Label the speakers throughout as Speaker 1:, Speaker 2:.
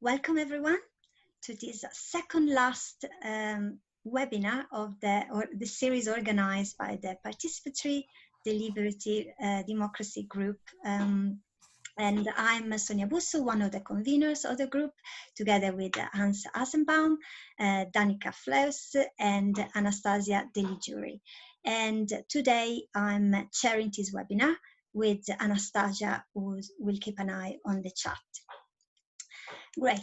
Speaker 1: Welcome everyone to this second last webinar of the series organized by the Participatory Deliberative Democracy Group. And I'm Sonia Bussu, one of the conveners of the group, together with Hans Asenbaum, Danica Fleus, and Anastasia Deliguri. And today I'm chairing this webinar with Anastasia, who will keep an eye on the chat. Great.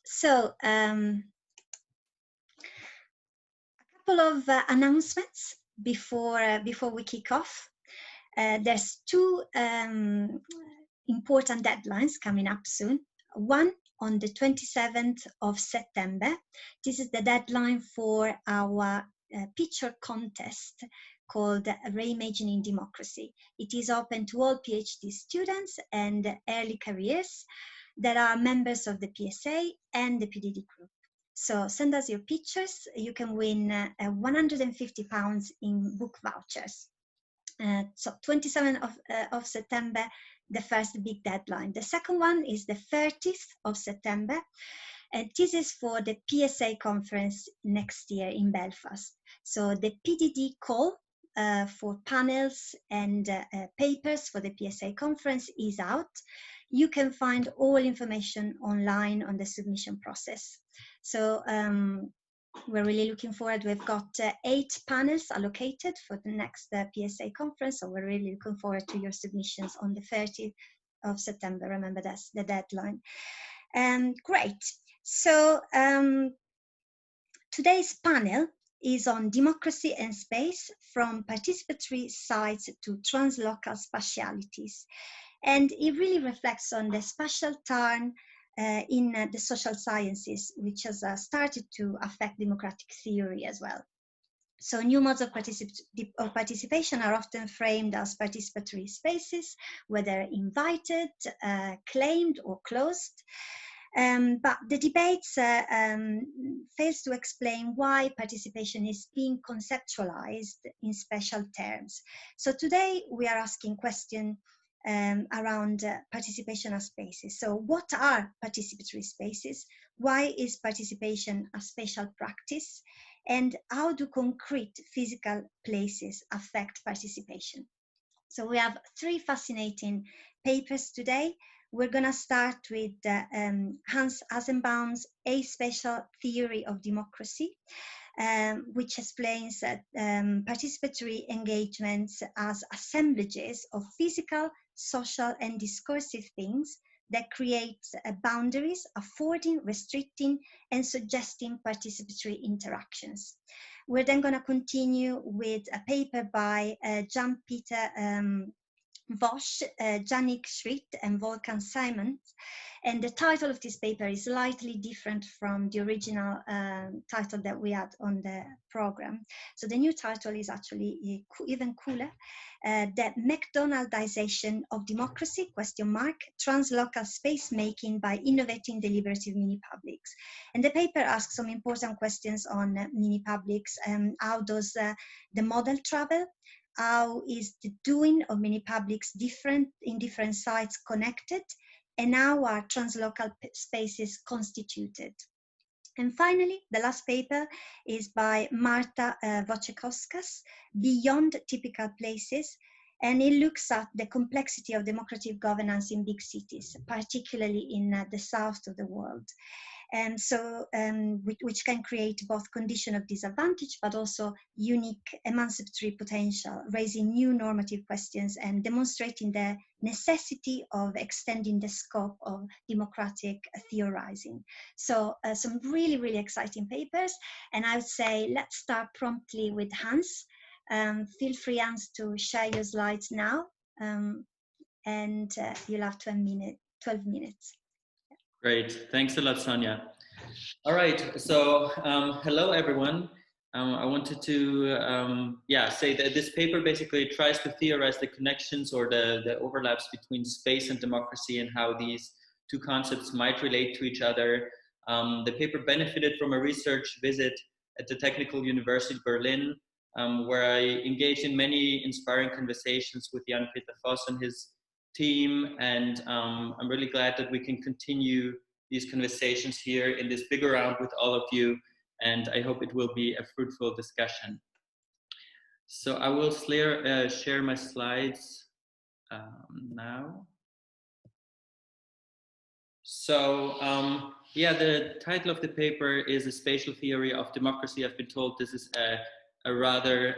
Speaker 1: So a couple of announcements before we kick off. There's two important deadlines coming up soon. One on the 27th of September. This is the deadline for our picture contest called Reimagining Democracy. It is open to all PhD students and early careers that are members of the PSA and the PDD group. So send us your pictures. You can win £150 in book vouchers. So 27th of September, the first big deadline. The second one is the 30th of September. And this is for the PSA conference next year in Belfast. So the PDD call for panels and papers for the PSA conference is out. You can find all information online on the submission process. So we're really looking forward. We've got 8 panels allocated for the next PSA conference. So we're really looking forward to your submissions on the 30th of September. Remember, that's the deadline. Great. So today's panel is on democracy and space, from participatory sites to translocal spatialities. And it really reflects on the spatial turn in the social sciences, which has started to affect democratic theory as well. So new modes of participation are often framed as participatory spaces, whether invited, claimed, or closed. But the debates fails to explain why participation is being conceptualized in special terms. So today we are asking questions around participation as spaces. So what are participatory spaces? Why is participation a spatial practice? And how do concrete physical places affect participation? So we have 3 fascinating papers today. We're going to start with Hans Asenbaum's Aspatial Theory of Democracy, which explains that participatory engagements as assemblages of physical, social, and discursive things that create boundaries, affording, restricting, and suggesting participatory interactions. We're then going to continue with a paper by Jan-Peter Vosch, Janik Schritt, and Volkan Simons. And the title of this paper is slightly different from the original title that we had on the program. So the new title is actually even cooler. The McDonaldization of Democracy, ? Translocal space making by innovating deliberative mini-publics. And the paper asks some important questions on mini-publics. How does the model travel? How is the doing of mini-publics different in different sites connected? And how are translocal spaces constituted? And finally, the last paper is by Marta Wojciechowska, Beyond Typical Places, and it looks at the complexity of democratic governance in big cities, particularly in the south of the world. And so, which can create both condition of disadvantage, but also unique emancipatory potential, raising new normative questions and demonstrating the necessity of extending the scope of democratic theorizing. So some really, really exciting papers. And I would say, let's start promptly with Hans. Feel free, Hans, to share your slides now. And you'll have 12 minutes.
Speaker 2: Great, thanks a lot, Sonia. All right, so hello everyone. I wanted to say that this paper basically tries to theorize the connections or the overlaps between space and democracy and how these two concepts might relate to each other. The paper benefited from a research visit at the Technical University Berlin, where I engaged in many inspiring conversations with Jan-Peter Voss and his team, and I'm really glad that we can continue these conversations here in this bigger round with all of you. And I hope it will be a fruitful discussion. So I will share my slides now. So yeah, the title of the paper is A Spatial Theory of Democracy. I've been told this is a rather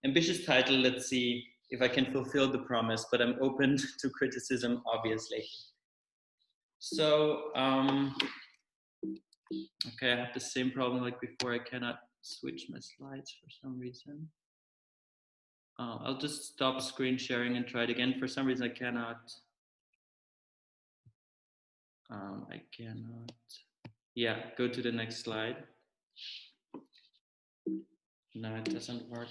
Speaker 2: ambitious title. Let's see if I can fulfill the promise, but I'm open to criticism, obviously. So, okay, I have the same problem like before. I cannot switch my slides for some reason. I'll just stop screen sharing and try it again. For some reason, I cannot. Yeah, go to the next slide. No, it doesn't work.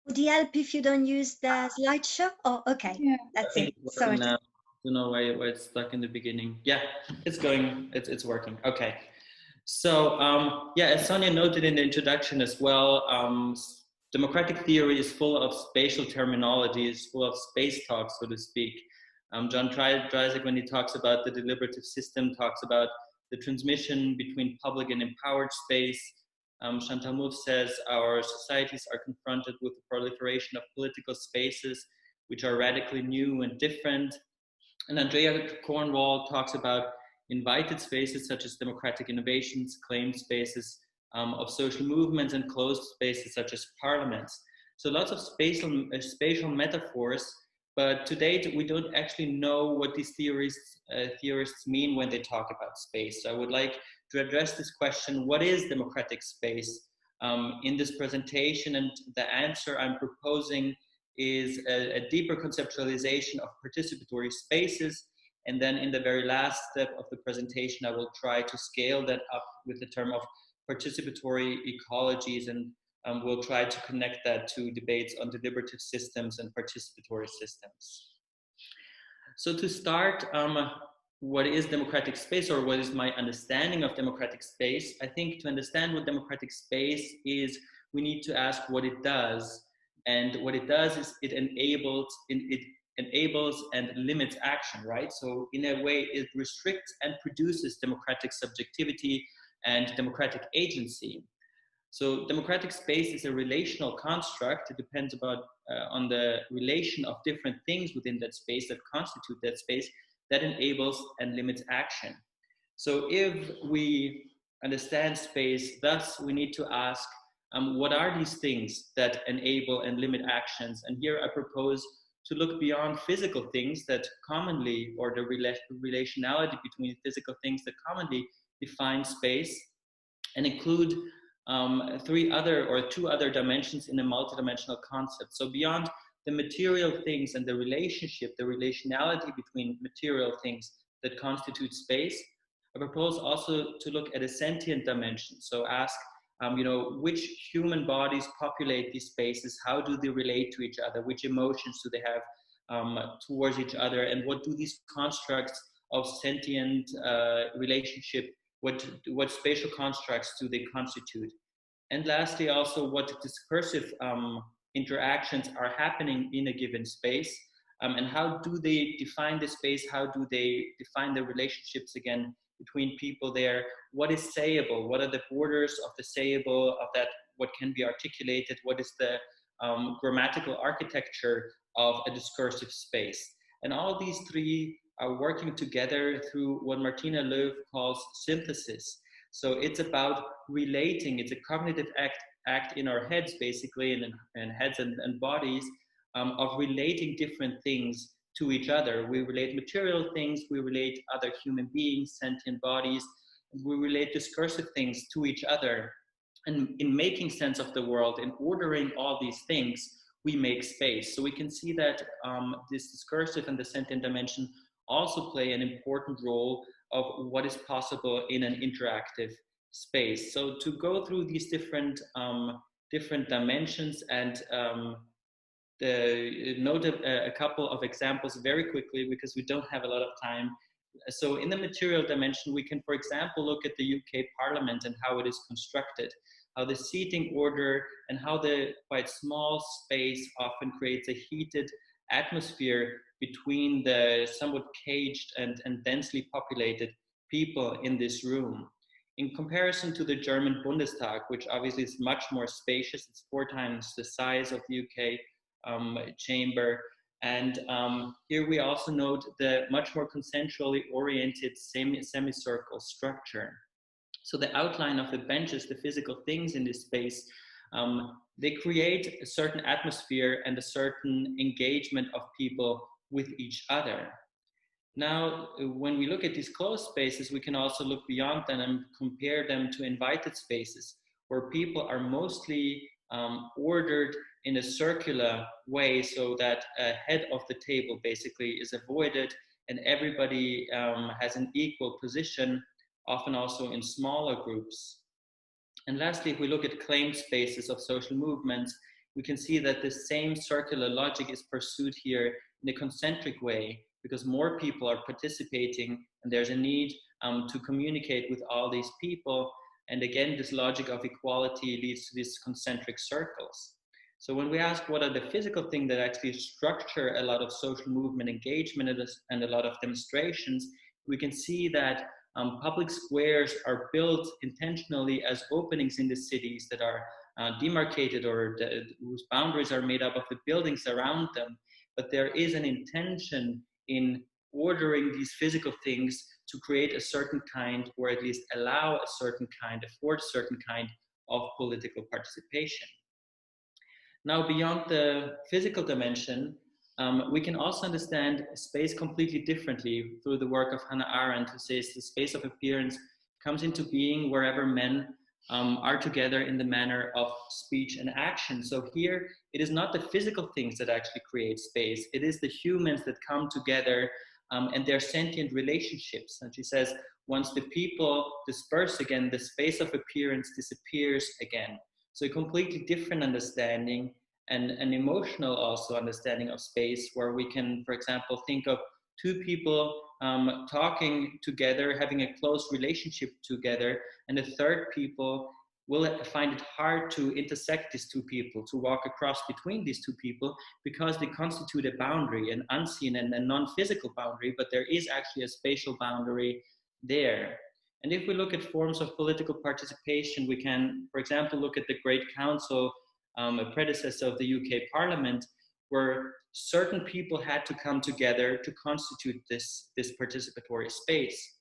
Speaker 1: Would it help if you don't use the slideshow? Oh, okay, yeah. That's it. Sorry.
Speaker 2: I don't know why it's stuck in the beginning. Yeah, it's going, it's working. Okay. So yeah, as Sonia noted in the introduction as well, democratic theory is full of spatial terminologies, full of space talk, so to speak. John Dreisig, when he talks about the deliberative system, talks about the transmission between public and empowered space. Chantal Mouffe says our societies are confronted with the proliferation of political spaces which are radically new and different. And Andrea Cornwall talks about invited spaces such as democratic innovations, claimed spaces of social movements, and closed spaces such as parliaments. So lots of spatial metaphors, but to date we don't actually know what these theorists mean when they talk about space. So I would like to address this question: what is democratic space in this presentation? And the answer I'm proposing is a deeper conceptualization of participatory spaces. And then in the very last step of the presentation, I will try to scale that up with the term of participatory ecologies, and we'll try to connect that to debates on deliberative systems and participatory systems. So to start, what is democratic space, or what is my understanding of democratic space? I think to understand what democratic space is, we need to ask what it does. And what it does is it enables and limits action, right? So in a way, it restricts and produces democratic subjectivity and democratic agency. So democratic space is a relational construct. It depends on the relation of different things within that space that constitute that space that enables and limits action. So if we understand space, thus we need to ask, what are these things that enable and limit actions? And here I propose to look beyond physical things that commonly, or the relationality between physical things that commonly define space, and include two other dimensions in a multidimensional concept. So beyond the material things and the relationality between material things that constitute space, I propose also to look at a sentient dimension. So ask, which human bodies populate these spaces? How do they relate to each other? Which emotions do they have towards each other? And what do these constructs of sentient relationship, what spatial constructs do they constitute? And lastly, also what discursive interactions are happening in a given space, and how do they define the space? How do they define the relationships again between people there? What is sayable? What are the borders of the sayable, of that, what can be articulated? What is the grammatical architecture of a discursive space? And all these three are working together through what Martina Löw calls synthesis. So it's about relating. It's a cognitive act in our heads, basically, and heads and bodies, of relating different things to each other. We relate material things, we relate other human beings, sentient bodies, we relate discursive things to each other. And in making sense of the world, in ordering all these things, we make space. So we can see that this discursive and the sentient dimension also play an important role of what is possible in an interactive space. So to go through these different dimensions and note a couple of examples very quickly, because we don't have a lot of time. So in the material dimension, we can, for example, look at the UK Parliament and how it is constructed. how the seating order and how the quite small space often creates a heated atmosphere between the somewhat caged and densely populated people in this room. In comparison to the German Bundestag, which obviously is much more spacious, it's 4 times the size of the UK chamber. And here we also note the much more consensually oriented semicircle structure. So the outline of the benches, the physical things in this space, they create a certain atmosphere and a certain engagement of people with each other. Now, when we look at these closed spaces, we can also look beyond them and compare them to invited spaces, where people are mostly ordered in a circular way, so that a head of the table basically is avoided and everybody has an equal position, often also in smaller groups. And lastly, if we look at claimed spaces of social movements, we can see that the same circular logic is pursued here in a concentric way, because more people are participating and there's a need to communicate with all these people. And again, this logic of equality leads to these concentric circles. So when we ask what are the physical things that actually structure a lot of social movement engagement and a lot of demonstrations, we can see that public squares are built intentionally as openings in the cities that are demarcated or whose boundaries are made up of the buildings around them. But there is an intention in ordering these physical things to create a certain kind, or at least allow a certain kind, afford a certain kind of political participation. Now, beyond the physical dimension, we can also understand space completely differently through the work of Hannah Arendt, who says the space of appearance comes into being wherever men are together in the manner of speech and action. So here, it is not the physical things that actually create space, it is the humans that come together and their sentient relationships. And she says, once the people disperse again, the space of appearance disappears again. So a completely different understanding and an emotional also understanding of space, where we can, for example, think of 2 people talking together, having a close relationship together, and a third people will find it hard to intersect these 2 people, to walk across between these 2 people, because they constitute a boundary, an unseen and a non-physical boundary, but there is actually a spatial boundary there. And if we look at forms of political participation, we can, for example, look at the Great Council, a predecessor of the UK Parliament, where certain people had to come together to constitute this participatory space.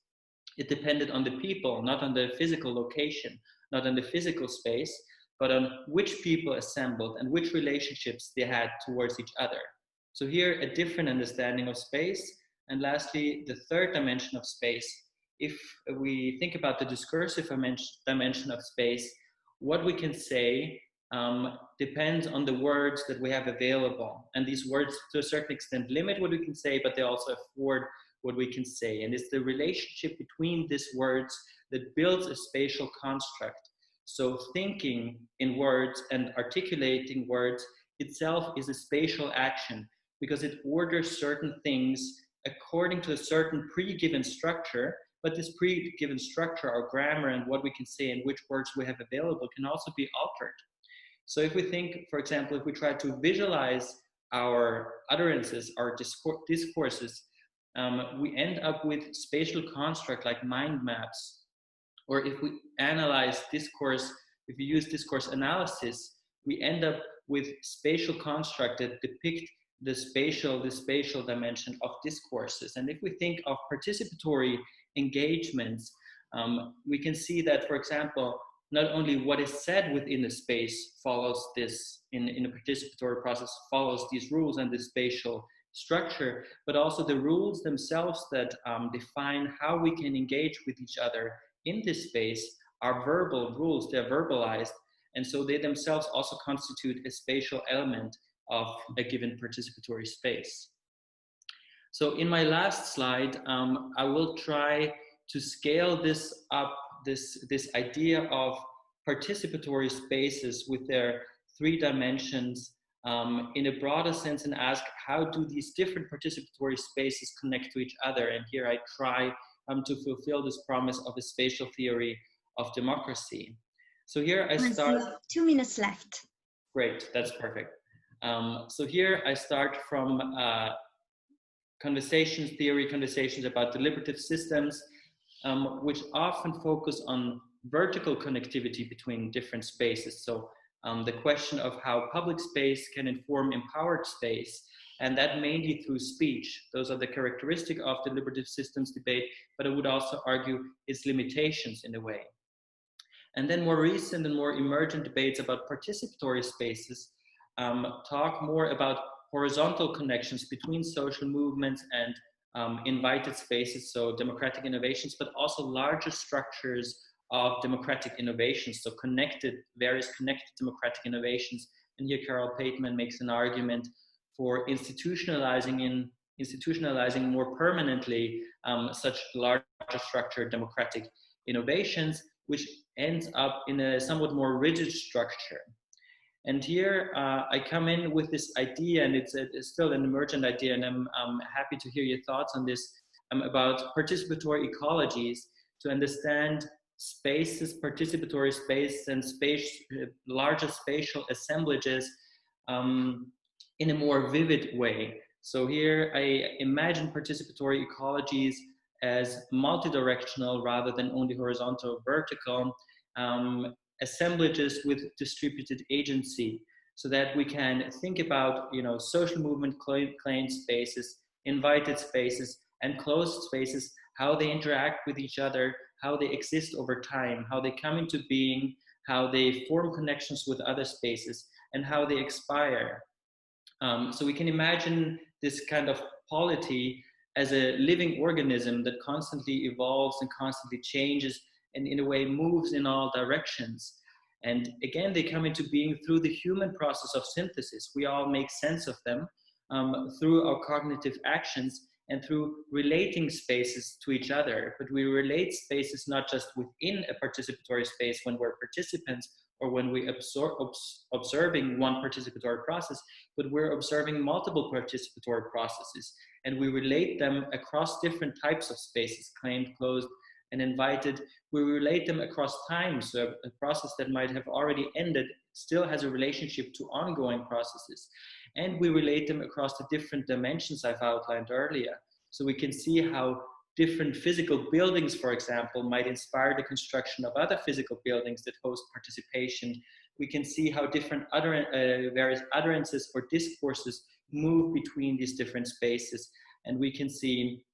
Speaker 2: It depended on the people, not on the physical location, not on the physical space, but on which people assembled and which relationships they had towards each other. So here, a different understanding of space. And lastly, the third dimension of space. If we think about the discursive dimension of space, what we can say depends on the words that we have available. And these words, to a certain extent, limit what we can say, but they also afford what we can say. And it's the relationship between these words that builds a spatial construct. So thinking in words and articulating words itself is a spatial action, because it orders certain things according to a certain pre-given structure. But this pre-given structure, our grammar and what we can say and which words we have available, can also be altered. So if we think, for example, if we try to visualize our utterances, our discourses, we end up with spatial construct like mind maps. Or if we analyze discourse, if we use discourse analysis, we end up with spatial construct that depict the spatial dimension of discourses. And if we think of participatory engagements, we can see that, for example, not only what is said within a space follows this, in a participatory process, follows these rules and this spatial structure, but also the rules themselves that define how we can engage with each other in this space are verbal rules, they're verbalized, and so they themselves also constitute a spatial element of a given participatory space. So in my last slide, I will try to scale this up, this idea of participatory spaces with their 3 dimensions in a broader sense, and ask, how do these different participatory spaces connect to each other? And here I try to fulfill this promise of a spatial theory of democracy. So here I
Speaker 1: Hans,
Speaker 2: start.
Speaker 1: you have 2 minutes left.
Speaker 2: Great, that's perfect. So here I start from conversations about deliberative systems, which often focus on vertical connectivity between different spaces. So the question of how public space can inform empowered space, and that mainly through speech. Those are the characteristics of deliberative systems debate, but I would also argue its limitations in a way. And then more recent and more emergent debates about participatory spaces talk more about horizontal connections between social movements and invited spaces, so democratic innovations, but also larger structures of democratic innovations, so various connected democratic innovations. And here Carol Pateman makes an argument for institutionalizing more permanently such larger structured democratic innovations, which ends up in a somewhat more rigid structure. And here I come in with this idea, and it's still an emergent idea, and I'm happy to hear your thoughts on this, about participatory ecologies, to understand spaces, participatory space, and larger spatial assemblages in a more vivid way. So here I imagine participatory ecologies as multidirectional rather than only horizontal or vertical, assemblages with distributed agency, so that we can think about, social movement claimed spaces, invited spaces, and closed spaces, how they interact with each other, how they exist over time, how they come into being, how they form connections with other spaces, and how they expire. So we can imagine this kind of polity as a living organism that constantly evolves and constantly changes, and in a way moves in all directions. And again, they come into being through the human process of synthesis. We all make sense of them through our cognitive actions and through relating spaces to each other. But we relate spaces not just within a participatory space when we're participants or when we observing one participatory process, but we're observing multiple participatory processes, and we relate them across different types of spaces, claimed, closed, and invited. We relate them across time, so a process that might have already ended still has a relationship to ongoing processes. And we relate them across the different dimensions I've outlined earlier. So we can see how different physical buildings, for example, might inspire the construction of other physical buildings that host participation. We can see how different various utterances or discourses move between these different spaces. And we can see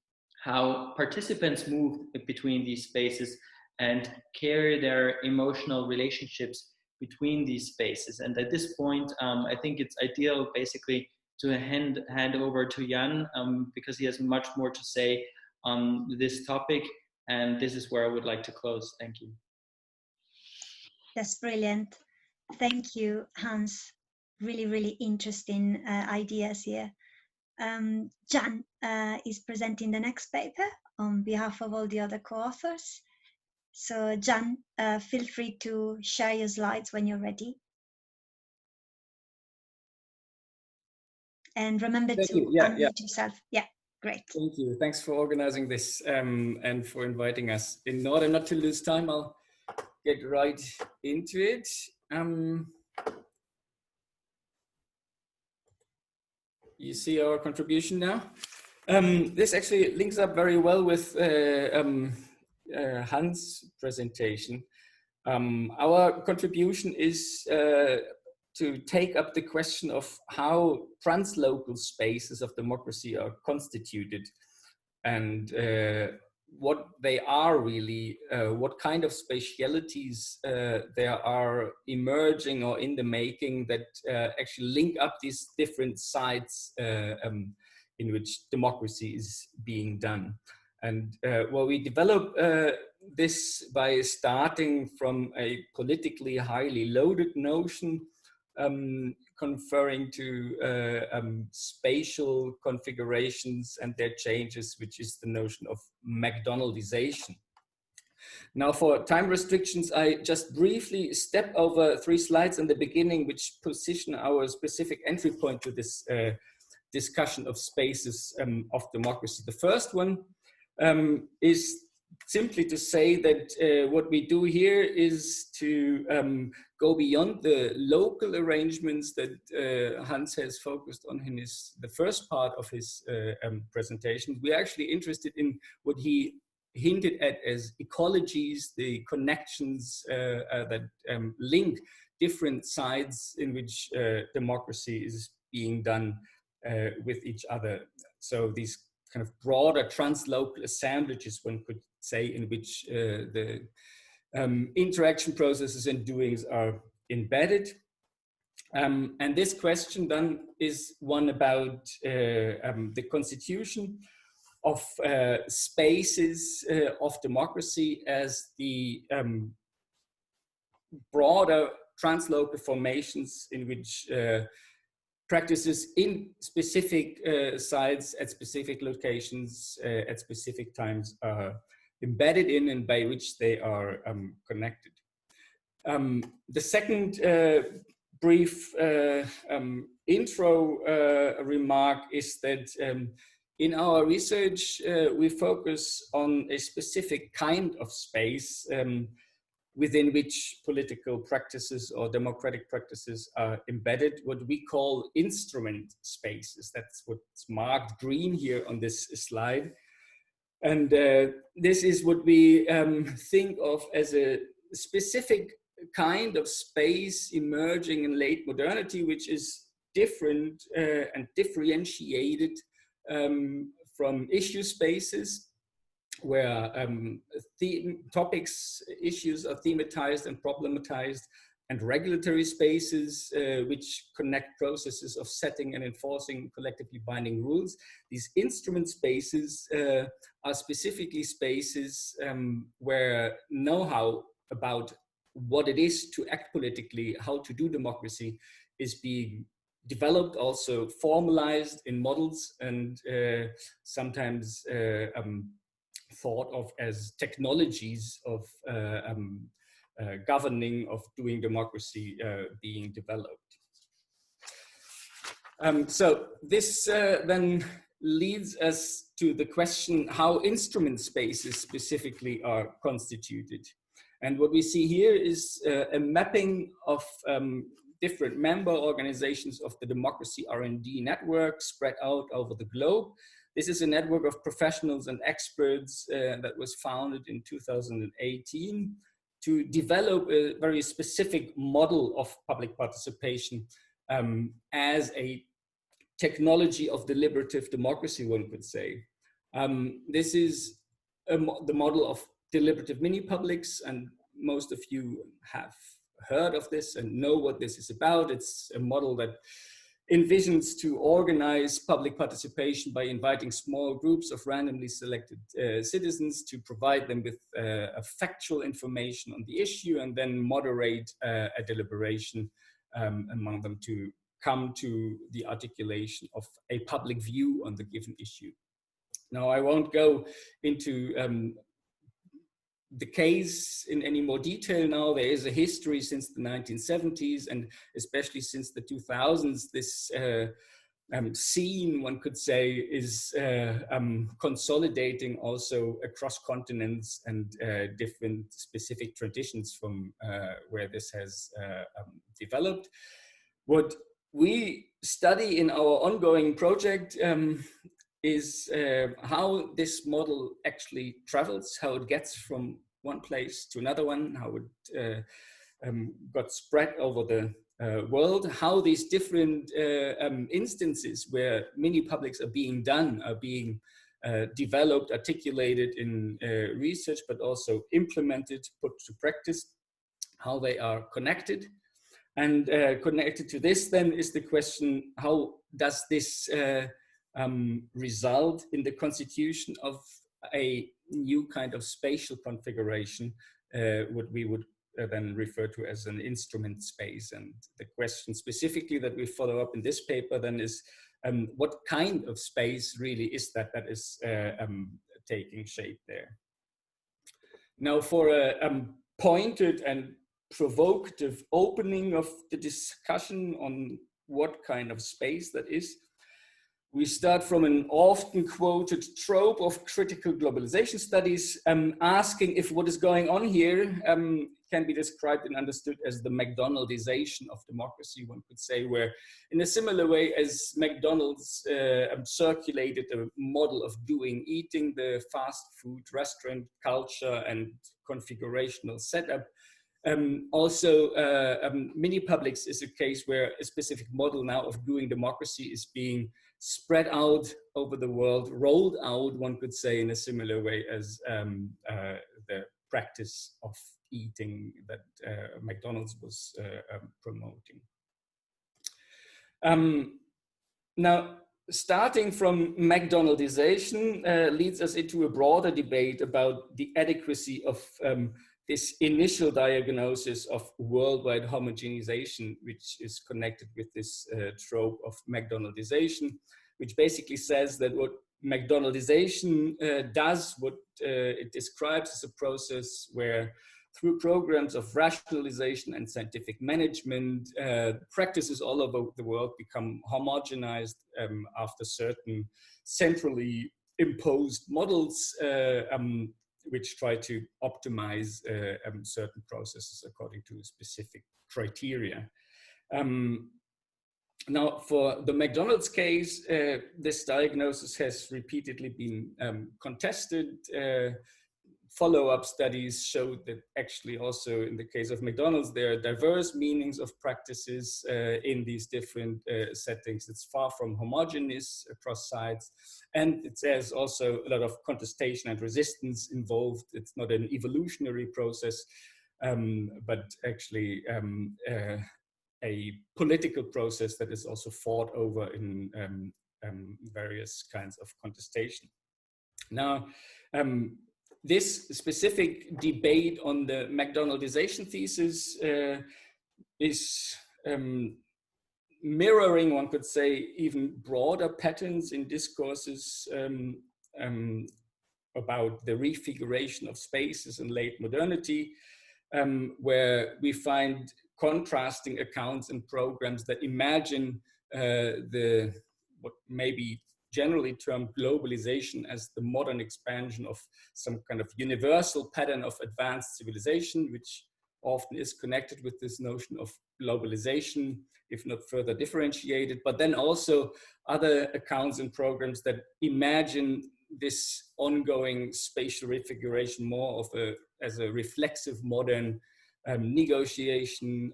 Speaker 2: how participants move between these spaces and carry their emotional relationships between these spaces. And at this point, I think it's ideal basically to hand over to Jan, because he has much more to say on this topic. And this is where I would like to close. Thank you.
Speaker 1: That's brilliant. Thank you, Hans. Really, really interesting ideas here. Jan is presenting the next paper on behalf of all the other co-authors. So Jan, feel free to share your slides when you're ready. And remember to unmute yourself. Yeah, great.
Speaker 3: Thank you. Thanks for organizing this and for inviting us. In order not to lose time, I'll get right into it. You see our contribution now? This actually links up very well with Hans' presentation. Our contribution is to take up the question of how translocal spaces of democracy are constituted, and what they are really, what kind of spatialities there are emerging or in the making that actually link up these different sites in which democracy is being done. And well, we develop this by starting from a politically highly loaded notion, conferring to spatial configurations and their changes, which is the notion of McDonaldization. Now, for time restrictions, I just briefly step over 3 slides in the beginning, which position our specific entry point to this discussion of spaces of democracy. The first one is simply to say that what we do here is to go beyond the local arrangements that Hans has focused on in the first part of his presentation. We're actually interested in what he hinted at as ecologies, the connections that link different sides in which democracy is being done with each other. So these kind of broader translocal assemblages, one could say, in which the interaction processes and doings are embedded. And this question then is one about the constitution of spaces of democracy as the broader translocal formations in which practices in specific sites at specific locations at specific times are embedded in and by which they are connected. The second brief intro remark is that in our research, we focus on a specific kind of space within which political practices or democratic practices are embedded, what we call instrument spaces. That's what's marked green here on this slide. And this is what we think of as a specific kind of space emerging in late modernity, which is different and differentiated from issue spaces, where topics, issues are thematized and problematized, and regulatory spaces which connect processes of setting and enforcing collectively binding rules. These instrument spaces are specifically spaces where know-how about what it is to act politically, how to do democracy, is being developed, also formalized in models, and sometimes thought of as technologies of governing, of doing democracy being developed. So this then leads us to the question how instrument spaces specifically are constituted. And what we see here is a mapping of different member organizations of the Democracy R&D network spread out over the globe. This is a network of professionals and experts that was founded in 2018 to develop a very specific model of public participation as a technology of deliberative democracy, one could say. This is the model of deliberative mini-publics, and most of you have heard of this and know what this is about. It's a model that envisions to organize public participation by inviting small groups of randomly selected citizens to provide them with factual information on the issue, and then moderate a deliberation among them to come to the articulation of a public view on the given issue. Now, I won't go into the case in any more detail now. There is a history since the 1970s, and especially since the 2000s, this scene, one could say, is consolidating also across continents and different specific traditions from where this has developed. What we study in our ongoing project is how this model actually travels, how it gets from one place to another one, how it got spread over the world, how these different instances where mini-publics are being done, are being developed, articulated in research, but also implemented, put to practice, how they are connected. And connected to this then is the question, how does this result in the constitution of a new kind of spatial configuration, what we would then refer to as an instrument space. And the question specifically that we follow up in this paper then is, what kind of space really is that is taking shape there? Now, for a pointed and provocative opening of the discussion on what kind of space that is, we start from an often quoted trope of critical globalization studies, asking if what is going on here can be described and understood as the McDonaldization of democracy, one could say, where in a similar way as McDonald's circulated a model of doing, eating, the fast food restaurant culture and configurational setup, also, mini-publics is a case where a specific model now of doing democracy is being spread out over the world, rolled out, one could say, in a similar way as the practice of eating that McDonald's was promoting. Now, starting from McDonaldization leads us into a broader debate about the adequacy of this initial diagnosis of worldwide homogenization, which is connected with this trope of McDonaldization, which basically says that what McDonaldization does, what it describes as a process where through programs of rationalization and scientific management, practices all over the world become homogenized after certain centrally imposed models which try to optimize certain processes according to specific criteria. Now, for the McDonald's case, this diagnosis has repeatedly been contested. Follow-up studies showed that actually also in the case of McDonald's, there are diverse meanings of practices in these different settings. It's far from homogeneous across sites. And there's also a lot of contestation and resistance involved. It's not an evolutionary process, but actually a political process that is also fought over in various kinds of contestation. Now, this specific debate on the McDonaldization thesis is mirroring, one could say, even broader patterns in discourses about the refiguration of spaces in late modernity, where we find contrasting accounts and programs that imagine what may be generally termed globalization as the modern expansion of some kind of universal pattern of advanced civilization, which often is connected with this notion of globalization, if not further differentiated, but then also other accounts and programs that imagine this ongoing spatial refiguration more of as a reflexive modern negotiation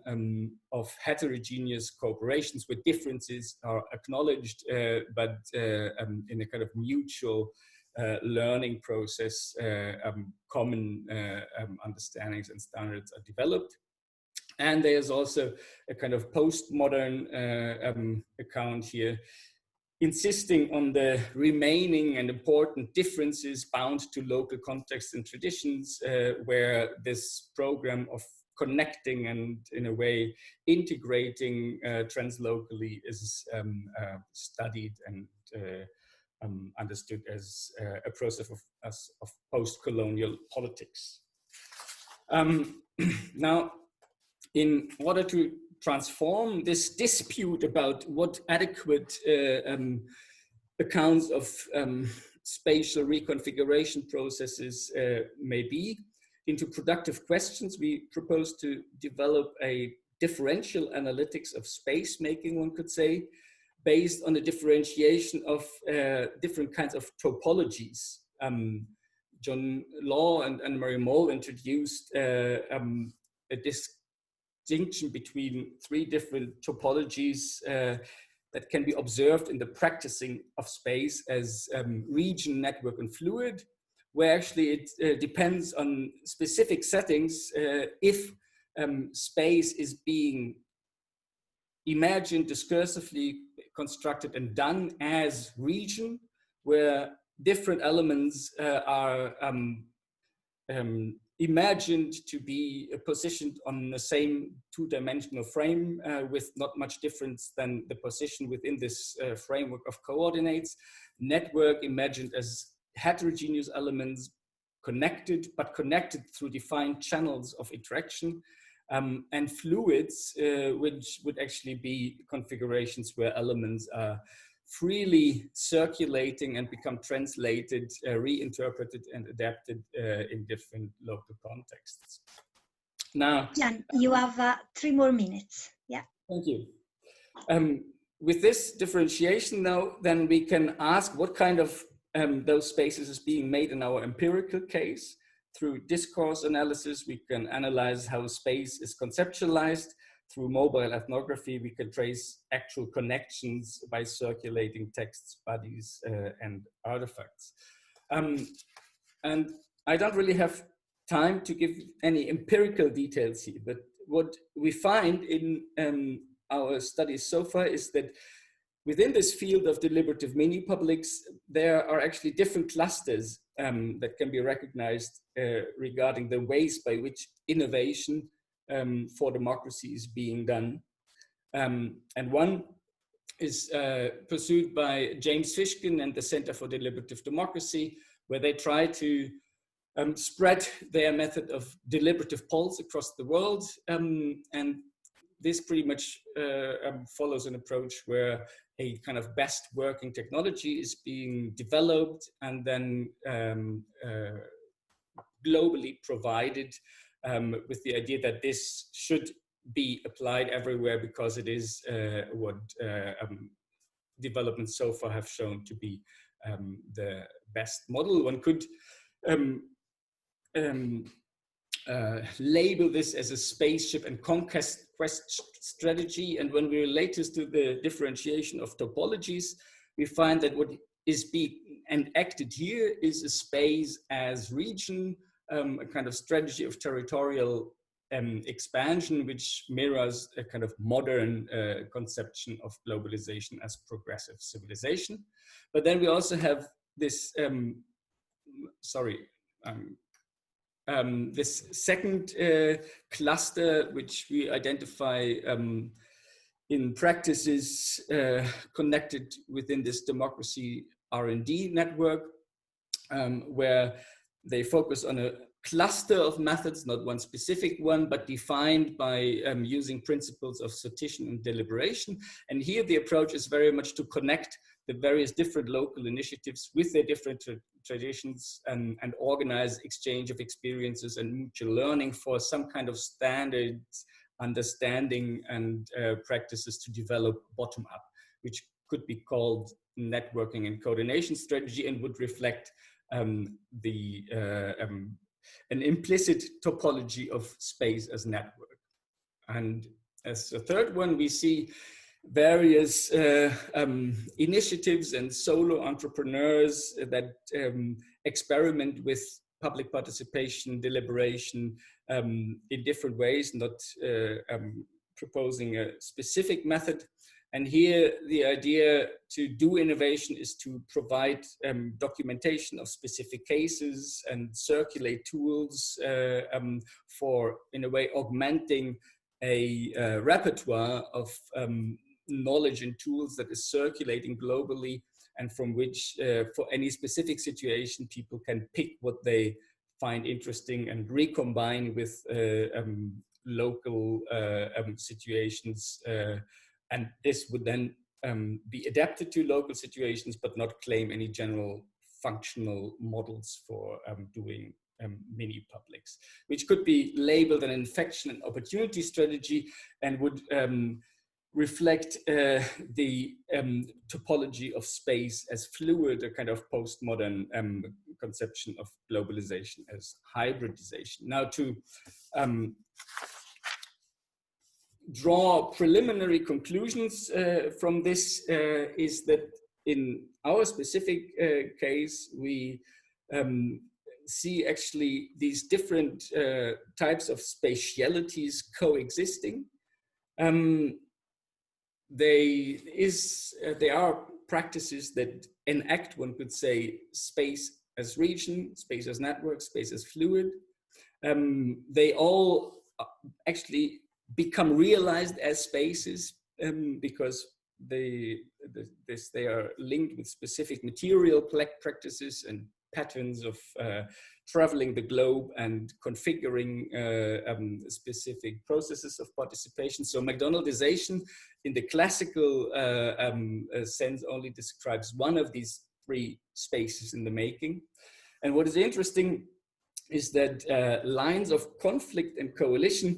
Speaker 3: of heterogeneous cooperations where differences are acknowledged, but in a kind of mutual learning process, common understandings and standards are developed. And there's also a kind of postmodern account here, insisting on the remaining and important differences bound to local contexts and traditions, where this program of connecting and in a way integrating translocally is studied and understood as a process of post-colonial politics. Now, in order to transform this dispute about what adequate accounts of spatial reconfiguration processes may be into productive questions, we propose to develop a differential analytics of space making, one could say, based on the differentiation of different kinds of topologies. John Law and Anne-Marie Moll introduced a distinction between three different topologies that can be observed in the practicing of space as region, network, and fluid, where actually it depends on specific settings if space is being imagined, discursively constructed, and done as region, where different elements are imagined to be positioned on the same two-dimensional frame with not much difference than the position within this framework of coordinates. Network imagined as heterogeneous elements connected, but connected through defined channels of interaction. And fluids, which would actually be configurations where elements are freely circulating and become translated, reinterpreted and adapted in different local contexts. Now,
Speaker 1: Jan, you have 3 more minutes. Yeah.
Speaker 3: Thank you. With this differentiation now, then we can ask what kind of those spaces is being made in our empirical case. Through discourse analysis, we can analyze how space is conceptualized. Through mobile ethnography, we can trace actual connections by circulating texts, bodies, and artifacts. And I don't really have time to give any empirical details here, but what we find in our studies so far is that within this field of deliberative mini-publics, there are actually different clusters that can be recognized regarding the ways by which innovation for democracy is being done. And one is pursued by James Fishkin and the Center for Deliberative Democracy, where they try to spread their method of deliberative polls across the world. And this pretty much follows an approach where a kind of best working technology is being developed and then globally provided with the idea that this should be applied everywhere because it is what developments so far have shown to be the best model. One could label this as a spaceship and conquest strategy. And when we relate this to the differentiation of topologies, we find that what is being enacted here is a space as region, a kind of strategy of territorial expansion, which mirrors a kind of modern conception of globalization as progressive civilization. But then we also have this, this second cluster, which we identify in practices connected within this democracy R&D network, where they focus on a cluster of methods, not one specific one, but defined by using principles of sortition and deliberation. And here the approach is very much to connect the various different local initiatives with their different traditions and organize exchange of experiences and mutual learning for some kind of standard understanding and practices to develop bottom up, which could be called networking and coordination strategy and would reflect an implicit topology of space as network. And as a third one, we see various initiatives and solo entrepreneurs that experiment with public participation, deliberation in different ways, not proposing a specific method. And here the idea to do innovation is to provide documentation of specific cases and circulate tools for, in a way, augmenting a repertoire of knowledge and tools that is circulating globally, and from which for any specific situation people can pick what they find interesting and recombine with local situations, and this would then be adapted to local situations but not claim any general functional models for doing mini publics, which could be labeled an infection and opportunity strategy and would reflect the topology of space as fluid, a kind of postmodern conception of globalization as hybridization. Now, to draw preliminary conclusions from this is that in our specific case, we see actually these different types of spatialities coexisting. There are practices that enact, one could say, space as region, space as network, space as fluid. They all actually become realized as spaces because they are linked with specific material practices and patterns of traveling the globe and configuring specific processes of participation. So McDonaldization in the classical sense only describes one of these three spaces in the making. And what is interesting is that lines of conflict and coalition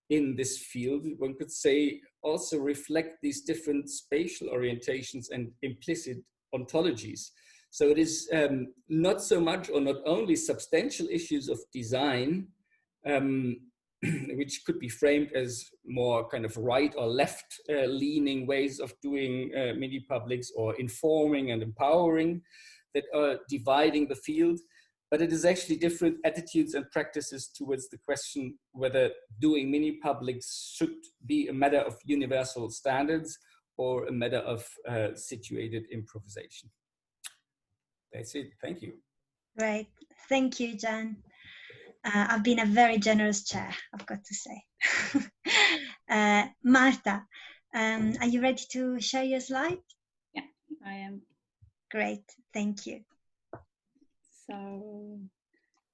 Speaker 3: in this field, one could say, also reflect these different spatial orientations and implicit ontologies. So it is not so much or not only substantial issues of design, which could be framed as more kind of right or left leaning ways of doing mini publics or informing and empowering that are dividing the field, but it is actually different attitudes and practices towards the question whether doing mini publics should be a matter of universal standards or a matter of situated improvisation. That's it. Thank you.
Speaker 1: Great. Thank you, Jan. I've been a very generous chair, I've got to say. Marta, are you ready to share your slide?
Speaker 4: Yeah, I am.
Speaker 1: Great. Thank you.
Speaker 4: So,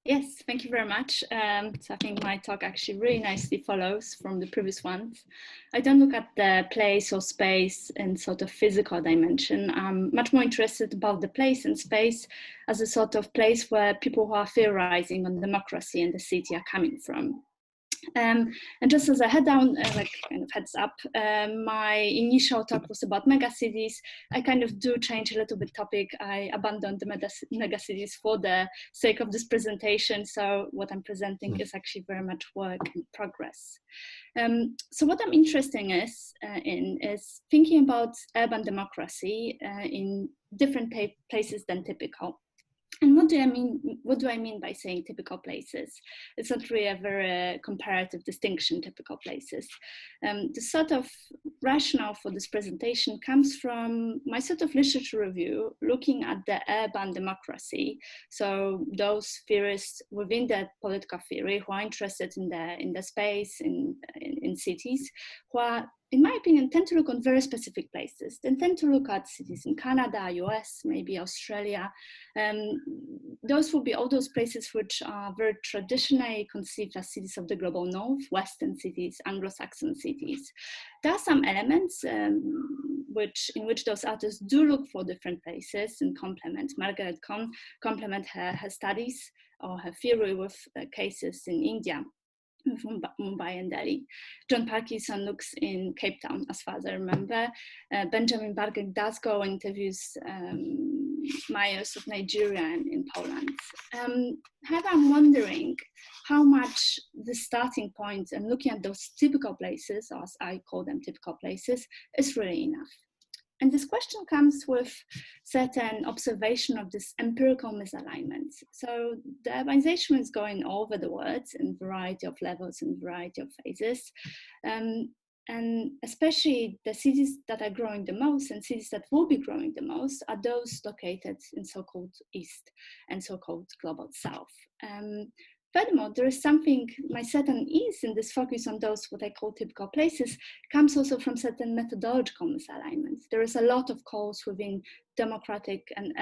Speaker 4: yes, thank you very much. So I think my talk actually really nicely follows from the previous ones. I don't look at the place or space in sort of physical dimension. I'm much more interested about the place and space as a sort of place where people who are theorizing on democracy and the city are coming from. And just as a head down, like kind of heads up, my initial talk was about megacities. I kind of do change a little bit topic. I abandoned the megacities for the sake of this presentation. So what I'm presenting is actually very much work in progress. So what I'm interested in is thinking about urban democracy in different places than typical. And what do I mean? What do I mean by saying typical places? It's not really a very comparative distinction, typical places. The sort of rationale for this presentation comes from my sort of literature review, looking at the urban democracy. So those theorists within the political theory who are interested in the space in cities, who are, in my opinion, tend to look on very specific places. They tend to look at cities in Canada, US, maybe Australia. Those will be all those places which are very traditionally conceived as cities of the global north, Western cities, Anglo-Saxon cities. There are some elements in which those authors do look for different places and complement. Margaret complement her studies or her theory with cases in India, from Mumbai and Delhi. John Parkinson looks in Cape Town, as far as I remember. Benjamin Barger does go and interviews mayors of Nigeria and in Poland. However, I'm wondering how much the starting point and looking at those typical places, or as I call them typical places, is really enough. And this question comes with certain observation of this empirical misalignment. So the urbanization is going over the world in variety of levels and variety of phases. And especially the cities that are growing the most and cities that will be growing the most are those located in so-called East and so-called Global South. Furthermore, there is something, my certain ease in this focus on those what I call typical places comes also from certain methodological misalignments. There is a lot of calls within democratic and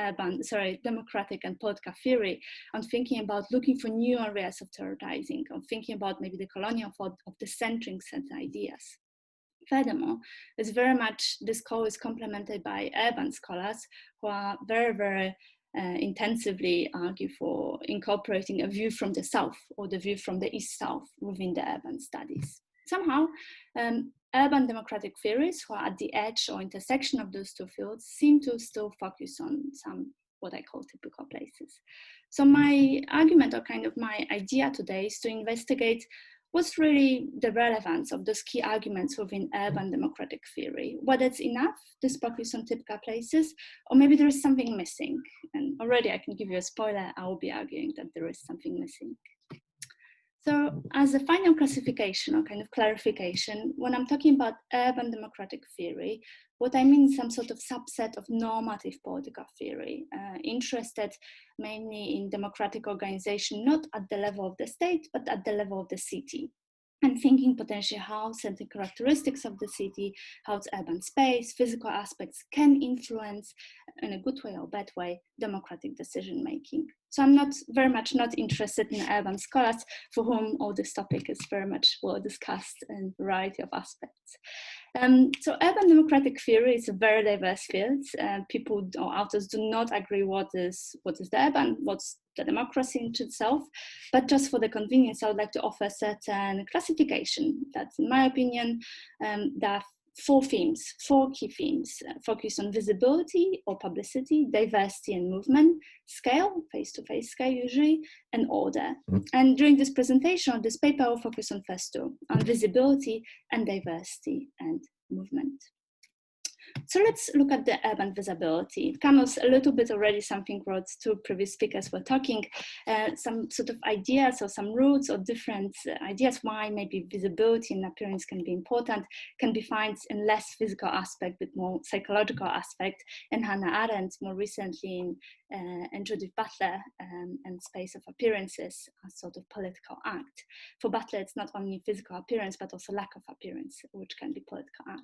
Speaker 4: political theory on thinking about looking for new areas of theorizing, on thinking about maybe the colonial thought of the centering certain ideas. Furthermore, it's very much, this call is complemented by urban scholars who are very, very intensively argue for incorporating a view from the South or the view from the East-South within the urban studies. Somehow, urban democratic theories who are at the edge or intersection of those two fields seem to still focus on some what I call typical places. So my argument, or kind of my idea today, is to investigate what's really the relevance of those key arguments within urban democratic theory? Whether it's enough, this focus on typical places, or maybe there is something missing. And already I can give you a spoiler, I will be arguing that there is something missing. So as a final classification or kind of clarification, when I'm talking about urban democratic theory, what I mean is some sort of subset of normative political theory, interested mainly in democratic organization, not at the level of the state, but at the level of the city. And thinking potentially how certain characteristics of the city, how its urban space, physical aspects can influence in a good way or bad way, democratic decision making. So I'm not very much not interested in urban scholars for whom all this topic is very much well discussed in a variety of aspects. So urban democratic theory is a very diverse field. People or authors do not agree what is the urban, what's the democracy in itself, but just for the convenience, I would like to offer a certain classification that, in my opinion, there are four key themes, focus on visibility or publicity, diversity and movement, scale, face-to-face scale usually, and order. And during this presentation, this paper will focus on first two, on visibility and diversity and movement. So let's look at the urban visibility. It comes a little bit already something what two previous speakers were talking, some sort of ideas or some roots or different ideas why maybe visibility and appearance can be important, can be found in less physical aspect but more psychological aspect, and Hannah Arendt more recently in Judith Butler and Space of Appearances, a sort of political act. For Butler, it's not only physical appearance but also lack of appearance, which can be political act.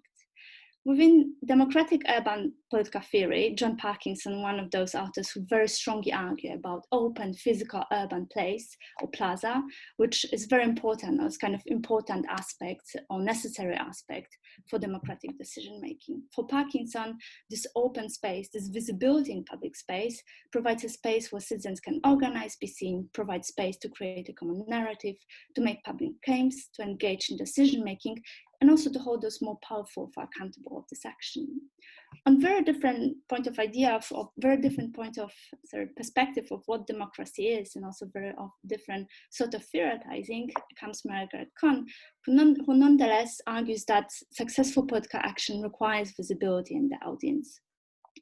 Speaker 4: Within democratic urban political theory, John Parkinson, one of those authors who very strongly argue about open physical urban place or plaza, which is very important, or it's kind of important aspect or necessary aspect for democratic decision making. For Parkinson, this open space, this visibility in public space provides a space where citizens can organize, be seen, provide space to create a common narrative, to make public claims, to engage in decision making, and also to hold those more powerful for accountable of this action. On very different point of idea, of very different point of perspective of what democracy is, and also very different sort of theorizing, comes Margaret Cohn, who nonetheless argues that successful political action requires visibility in the audience.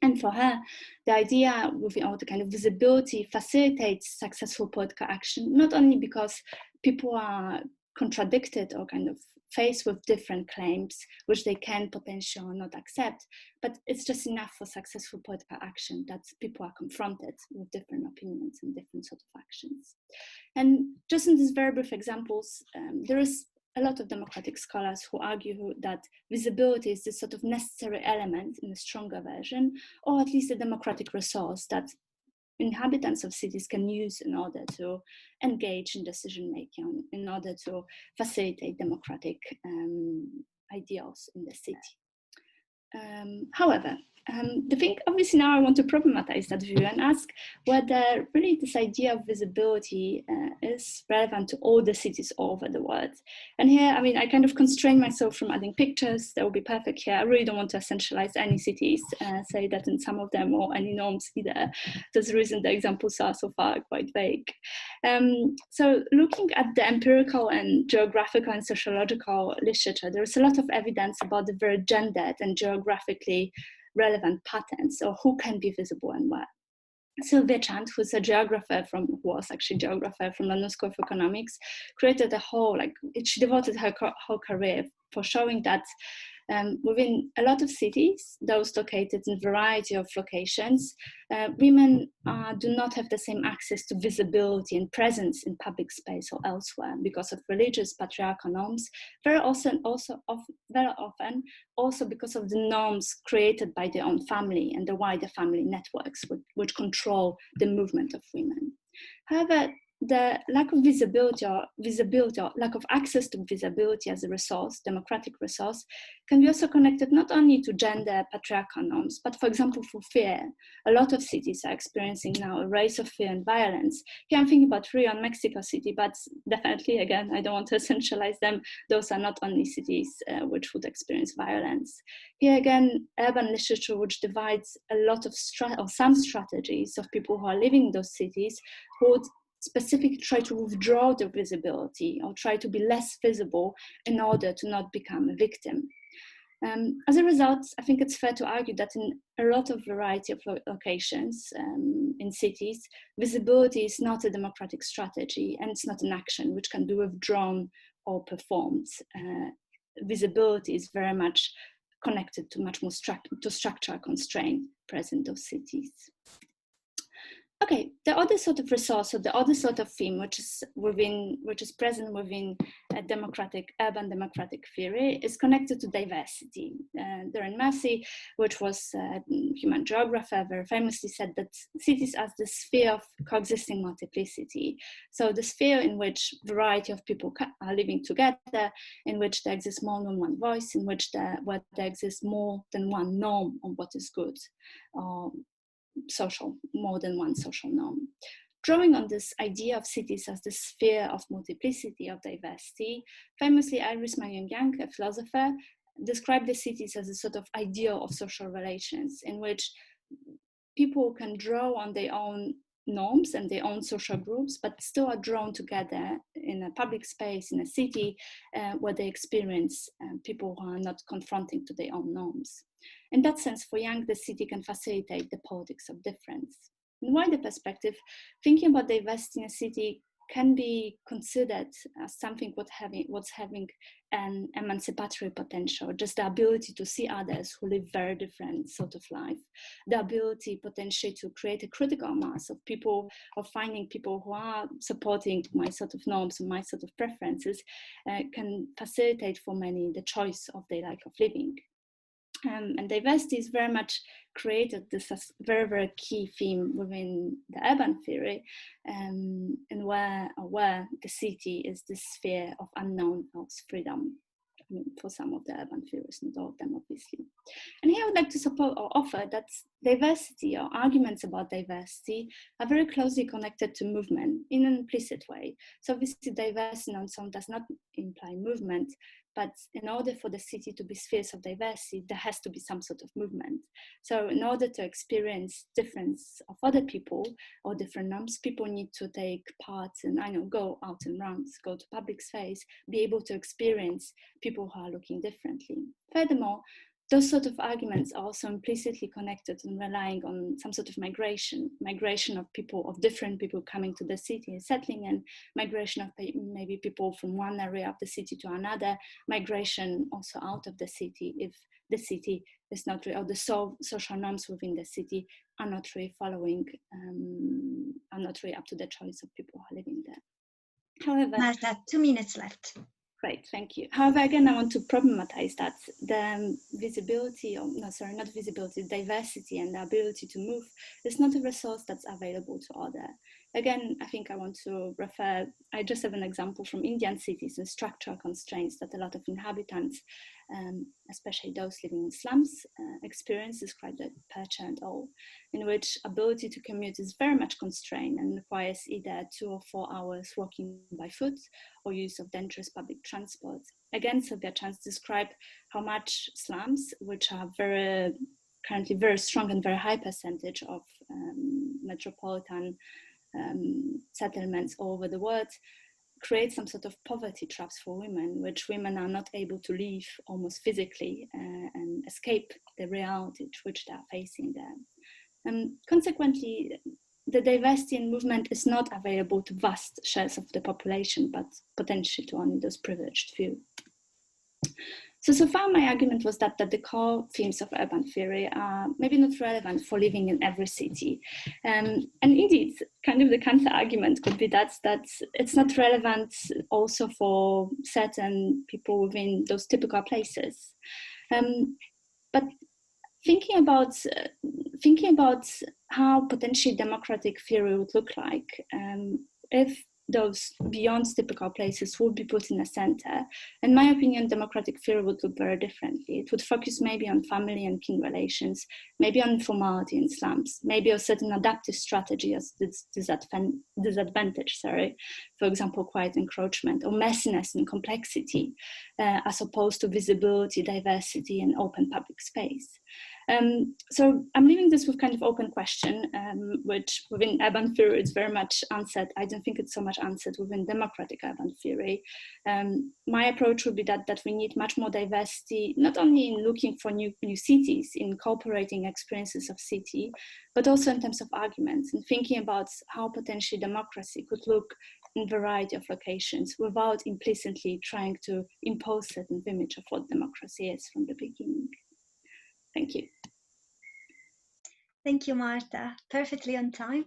Speaker 4: And for her, the idea with the kind of visibility facilitates successful political action, not only because people are contradicted or kind of faced with different claims, which they can potentially not accept, but it's just enough for successful political action that people are confronted with different opinions and different sort of actions. And just in these very brief examples, there is a lot of democratic scholars who argue that visibility is this sort of necessary element in a stronger version, or at least a democratic resource that inhabitants of cities can use in order to engage in decision making, in order to facilitate democratic ideals in the city. However, the thing, obviously now I want to problematize that view and ask whether really this idea of visibility is relevant to all the cities all over the world. And here, I mean, I kind of constrain myself from adding pictures. That would be perfect here. I really don't want to essentialize any cities, say that in some of them or any norms either. There's the reason the examples are so far quite vague. So looking at the empirical and geographical and sociological literature, there's a lot of evidence about the very gendered and geographically relevant patterns, or who can be visible and where. Sylvia Chand, who was a geographer from London School of Economics, created a whole, she devoted her whole career for showing that within a lot of cities, those located in a variety of locations, women do not have the same access to visibility and presence in public space or elsewhere because of religious patriarchal norms, very often also because of the norms created by their own family and the wider family networks which control the movement of women. However, the lack of visibility or lack of access to visibility as a resource, democratic resource, can be also connected not only to gender patriarchal norms, but for example, for fear. A lot of cities are experiencing now a rise of fear and violence. Here I'm thinking about Rio and Mexico City, but definitely, again, I don't want to essentialize them. Those are not only cities which would experience violence. Here again, urban literature which divides a lot of some strategies of people who are living in those cities would specifically try to withdraw their visibility or try to be less visible in order to not become a victim. As a result, I think it's fair to argue that in a lot of variety of locations in cities, visibility is not a democratic strategy and it's not an action which can be withdrawn or performed. Visibility is very much connected to much more structural constraint present in those cities. Okay, the other sort of resource, or the other sort of theme, which is present within a urban democratic theory, is connected to diversity. Darren Massey, which was a human geographer, very famously said that cities are the sphere of coexisting multiplicity. So the sphere in which variety of people are living together, in which there exists more than one voice, in which there exists more than one norm on what is good. More than one social norm. Drawing on this idea of cities as the sphere of multiplicity, of diversity, famously Iris Marion-Young, a philosopher, described the cities as a sort of ideal of social relations in which people can draw on their own norms and their own social groups, but still are drawn together in a public space, in a city, where they experience people who are not confronting to their own norms. In that sense, for Young, the city can facilitate the politics of difference. In wider perspective, thinking about diversity in a city can be considered as something what's having an emancipatory potential, just the ability to see others who live very different sort of life, the ability potentially to create a critical mass of people, of finding people who are supporting my sort of norms and my sort of preferences, can facilitate for many the choice of their life of living. And diversity is very much created this as very, very key theme within the urban theory, and where the city is the sphere of unknown of freedom. I mean, for some of the urban theories, not all of them, obviously. And here I would like to support or offer that diversity, or arguments about diversity, are very closely connected to movement in an implicit way. So obviously diversity on its own does not imply movement, but in order for the city to be spheres of diversity, there has to be some sort of movement. So in order to experience difference of other people or different norms, people need to take part and go out and rounds, go to public space, be able to experience people who are looking differently. Furthermore, those sort of arguments are also implicitly connected and relying on some sort of migration of people, of different people coming to the city and settling, and migration of maybe people from one area of the city to another, migration also out of the city if the city is not really, or the social norms within the city are not really following, are not really up to the choice of people who are living there. However,
Speaker 1: Marta, 2 minutes left.
Speaker 4: Great, thank you. However, again, I want to problematize that the visibility, or no, sorry, not visibility, diversity and the ability to move is not a resource that's available to others. Again, I think I want to refer, I just have an example from Indian cities and structural constraints that a lot of inhabitants, especially those living in slums, experience, described as percha and all, in which ability to commute is very much constrained and requires either 2 or 4 hours walking by foot or use of dangerous public transport. Again, Sylvia Chance described how much slums, which are currently very strong and very high percentage of metropolitan settlements all over the world, create some sort of poverty traps for women, which women are not able to leave almost physically and escape the reality which they are facing there. And consequently, the diversity in movement is not available to vast shares of the population, but potentially to only those privileged few. So far my argument was that the core themes of urban theory are maybe not relevant for living in every city. And indeed, kind of the counter argument could be that it's not relevant also for certain people within those typical places. But thinking about how potentially democratic theory would look like if those beyond typical places would be put in the center, in my opinion, democratic theory would look very differently. It would focus maybe on family and kin relations, maybe on informality in slums, maybe a certain adaptive strategy as disadvantage, for example, quiet encroachment, or messiness and complexity, as opposed to visibility, diversity, and open public space. So I'm leaving this with kind of open question, which within urban theory is very much answered. I don't think it's so much answered within democratic urban theory. My approach would be that we need much more diversity, not only in looking for new cities, in incorporating experiences of city, but also in terms of arguments and thinking about how potentially democracy could look in a variety of locations without implicitly trying to impose a certain image of what democracy is from the beginning. Thank you.
Speaker 1: Thank you, Marta. Perfectly on time.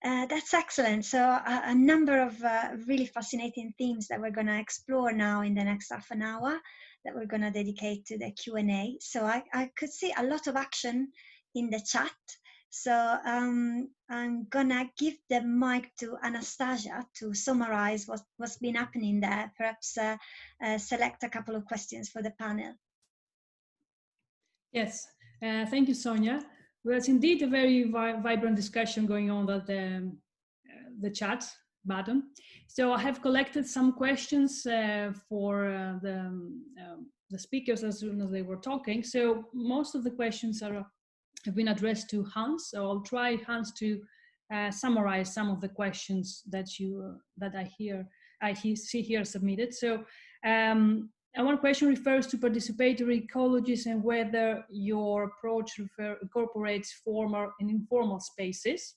Speaker 1: That's excellent. So a number of really fascinating themes that we're going to explore now in the next half an hour that we're going to dedicate to the Q&A. So I could see a lot of action in the chat. So I'm going to give the mic to Anastasia to summarize what's been happening there, perhaps select a couple of questions for the panel.
Speaker 5: Yes, thank you, Sonia. There's indeed a very vibrant discussion going on at the chat button. So I have collected some questions for the speakers as soon as they were talking. So most of the questions have been addressed to Hans. So I'll try, Hans, to summarize some of the questions that I see here submitted. So. And one question refers to participatory ecologies and whether your approach incorporates formal and informal spaces.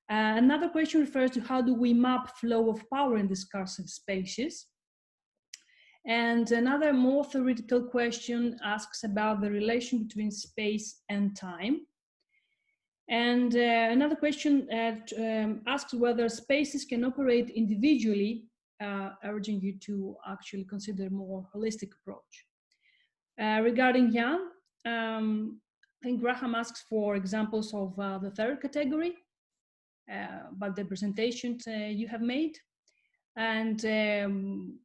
Speaker 5: Another question refers to how do we map flow of power in discursive spaces. And another more theoretical question asks about the relation between space and time. And another question asks whether spaces can operate individually, urging you to actually consider a more holistic approach. Regarding Jan, I think Graham asks for examples of the third category, about the presentations you have made. And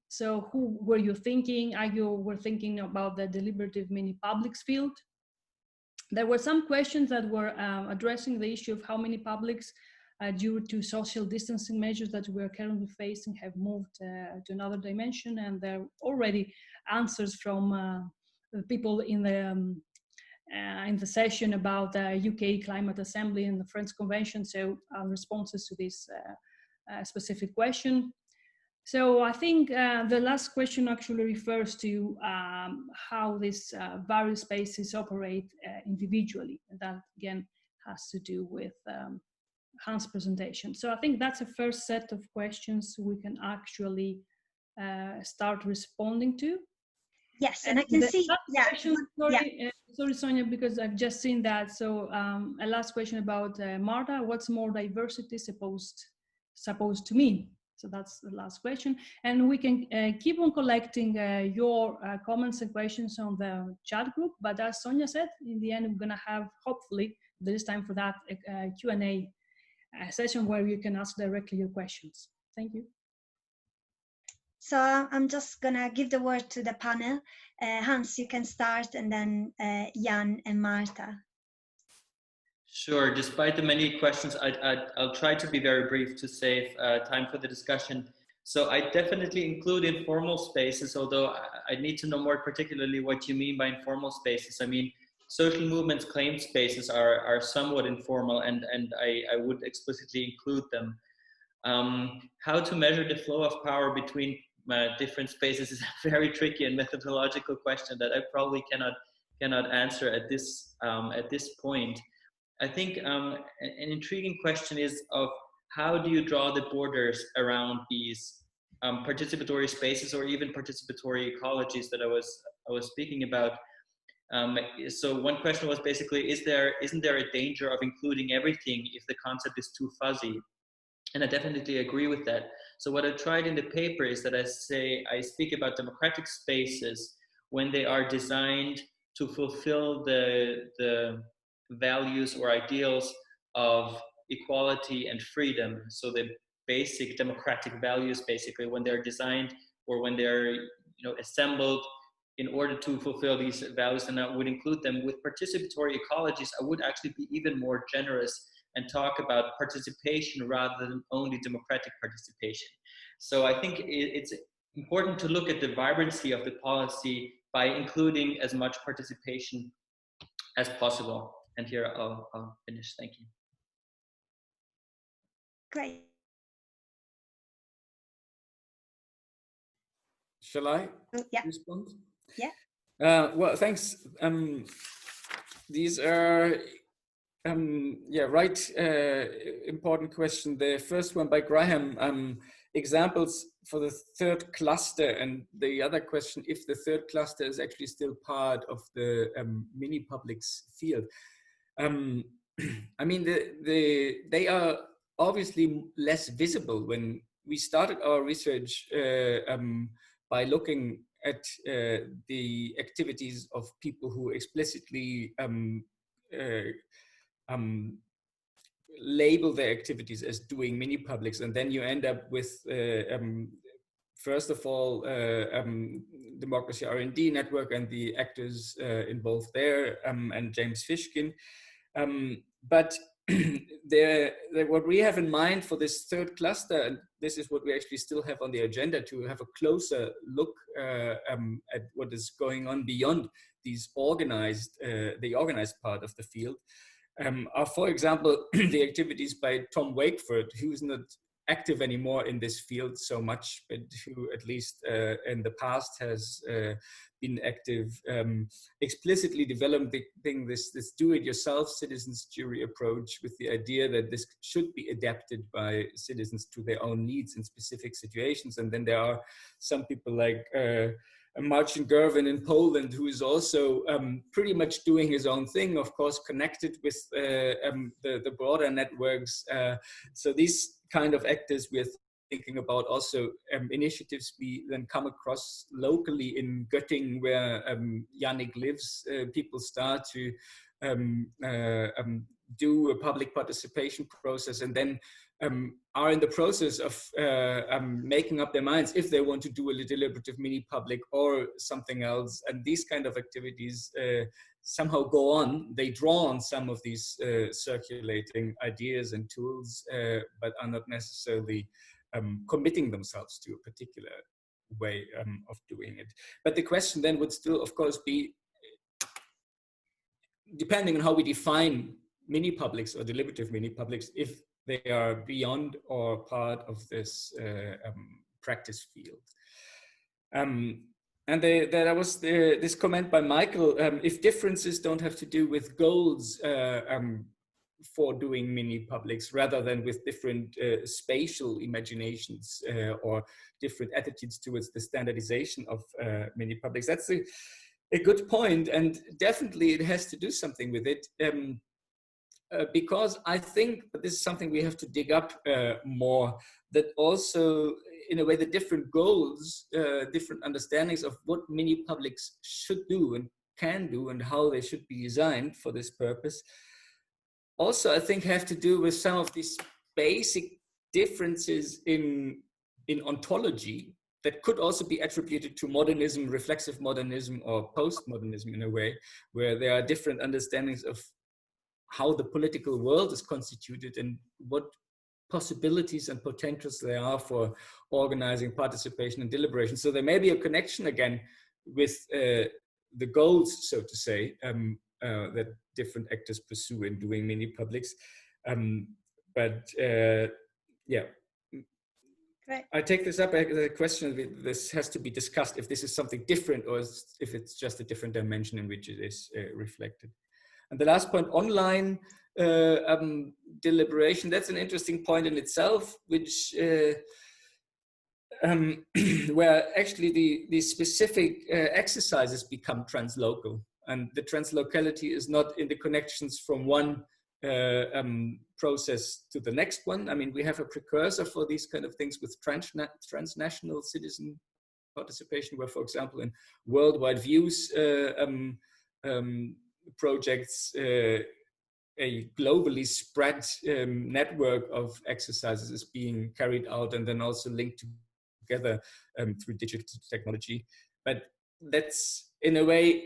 Speaker 5: so who were you thinking? You were thinking about the deliberative mini-publics field. There were some questions that were addressing the issue of how many publics due to social distancing measures that we are currently facing have moved to another dimension, and there are already answers from people in the session about the UK Climate Assembly and the French Convention, so responses to this specific question. So I think the last question actually refers to how these various spaces operate individually, and that again has to do with Hans' presentation. So I think that's a first set of questions we can actually start responding to.
Speaker 1: Yes, and I can see. Yeah.
Speaker 5: Sorry, Sonia, because I've just seen that. So a last question about Marta. What's more diversity supposed to mean? So that's the last question. And we can keep on collecting your comments and questions on the chat group. But as Sonia said, in the end, we're going to have, hopefully, there is time for that Q&A session where you can ask directly your questions. Thank you.
Speaker 1: So I'm just going to give the word to the panel. Hans, you can start, and then Jan and Marta.
Speaker 2: Sure. Despite the many questions, I'll try to be very brief to save time for the discussion. So I definitely include informal spaces, although I need to know more particularly what you mean by informal spaces. I mean, social movements claimed spaces are somewhat informal, and I would explicitly include them. How to measure the flow of power between different spaces is a very tricky and methodological question that I probably cannot answer at this point. I think an intriguing question is of how do you draw the borders around these participatory spaces or even participatory ecologies that I was speaking about. So one question was basically, isn't there a danger of including everything if the concept is too fuzzy? And I definitely agree with that. So what I tried in the paper is that I speak about democratic spaces when they are designed to fulfill the values or ideals of equality and freedom. So the basic democratic values, basically, when they're designed or when they're assembled in order to fulfill these values, and I would include them. With participatory ecologies, I would actually be even more generous and talk about participation rather than only democratic participation. So I think it's important to look at the vibrancy of the policy by including as much participation as possible. And here I'll finish. Thank you.
Speaker 1: Great.
Speaker 3: Shall I respond?
Speaker 1: Yeah.
Speaker 3: Well, thanks. These are important question. The first one by Graham, examples for the third cluster, and the other question, if the third cluster is actually still part of the mini publics field. I mean, they are obviously less visible. When we started our research by looking at the activities of people who explicitly label their activities as doing mini publics, and then you end up with first of all Democracy R&D Network and the actors involved there, and James Fishkin, but what we have in mind for this third cluster, and this is what we actually still have on the agenda, to have a closer look at what is going on beyond these organized, the organized part of the field, are, for example, the activities by Tom Wakeford, who's not active anymore in this field so much, but who at least in the past has been active, explicitly developing this do-it-yourself citizens jury approach, with the idea that this should be adapted by citizens to their own needs in specific situations. And then there are some people like Marcin Gerwin in Poland, who is also pretty much doing his own thing, of course, connected with the broader networks. So these kind of actors we're thinking about also initiatives we then come across locally in Göttingen, where Yannick lives. People start to do a public participation process, and then are in the process of making up their minds if they want to do a deliberative mini public or something else. And these kind of activities somehow go on. They draw on some of these circulating ideas and tools, but are not necessarily committing themselves to a particular way of doing it. But the question then would still, of course, be, depending on how we define mini publics or deliberative mini publics, if they are beyond or part of this practice field. And there was this comment by Michael, if differences don't have to do with goals for doing mini publics, rather than with different spatial imaginations or different attitudes towards the standardization of mini publics. That's a good point, and definitely it has to do something with it. Because I think that this is something we have to dig up more, that also, in a way, the different goals, different understandings of what mini publics should do and can do and how they should be designed for this purpose, also, I think, have to do with some of these basic differences in ontology that could also be attributed to modernism, reflexive modernism, or postmodernism in a way, where there are different understandings of how the political world is constituted and what possibilities and potentials there are for organizing participation and deliberation. So there may be a connection again with the goals, so to say, that different actors pursue in doing mini publics. Yeah. Right. I take this up as a question. This has to be discussed, if this is something different or if it's just a different dimension in which it is reflected. And the last point, online deliberation, that's an interesting point in itself, which where actually the specific exercises become translocal, and the translocality is not in the connections from one process to the next one. I mean, we have a precursor for these kind of things with transnational citizen participation, where, for example, in Worldwide Views projects, a globally spread network of exercises is being carried out and then also linked together through digital technology. But that's, in a way,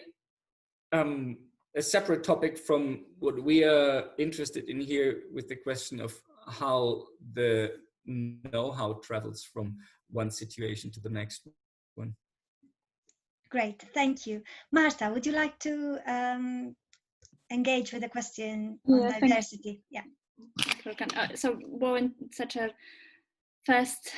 Speaker 3: a separate topic from what we are interested in here, with the question of how the know-how travels from one situation to the next one.
Speaker 1: Great, thank you. Marta, would you like to engage with the question on diversity? Yeah.
Speaker 4: So, well, in such a first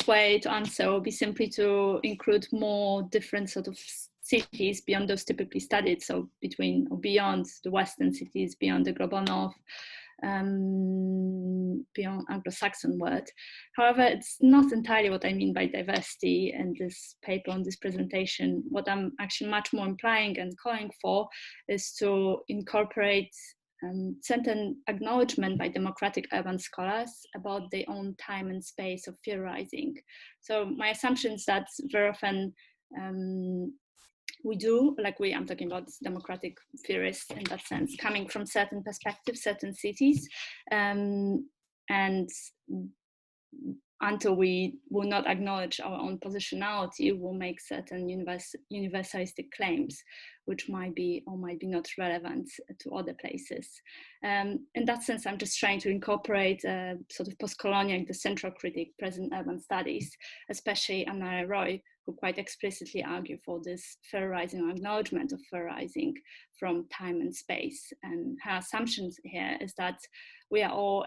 Speaker 4: way to answer will be simply to include more different sort of cities beyond those typically studied, so between or beyond the Western cities, beyond the global North, beyond Anglo-Saxon word. However, it's not entirely what I mean by diversity in this paper, on this presentation. What I'm actually much more implying and calling for is to incorporate certain acknowledgement by democratic urban scholars about their own time and space of theorizing. So my assumption is that very often we do, I'm talking about democratic theorists in that sense, coming from certain perspectives, certain cities, and until we will not acknowledge our own positionality, we'll make certain universalistic claims, which might be or might be not relevant to other places. In that sense, I'm just trying to incorporate a sort of post-colonial, the central critic present urban studies, especially Anna Roy, who quite explicitly argue for this theorizing or acknowledgement of theorizing from time and space. And her assumption here is that we are all,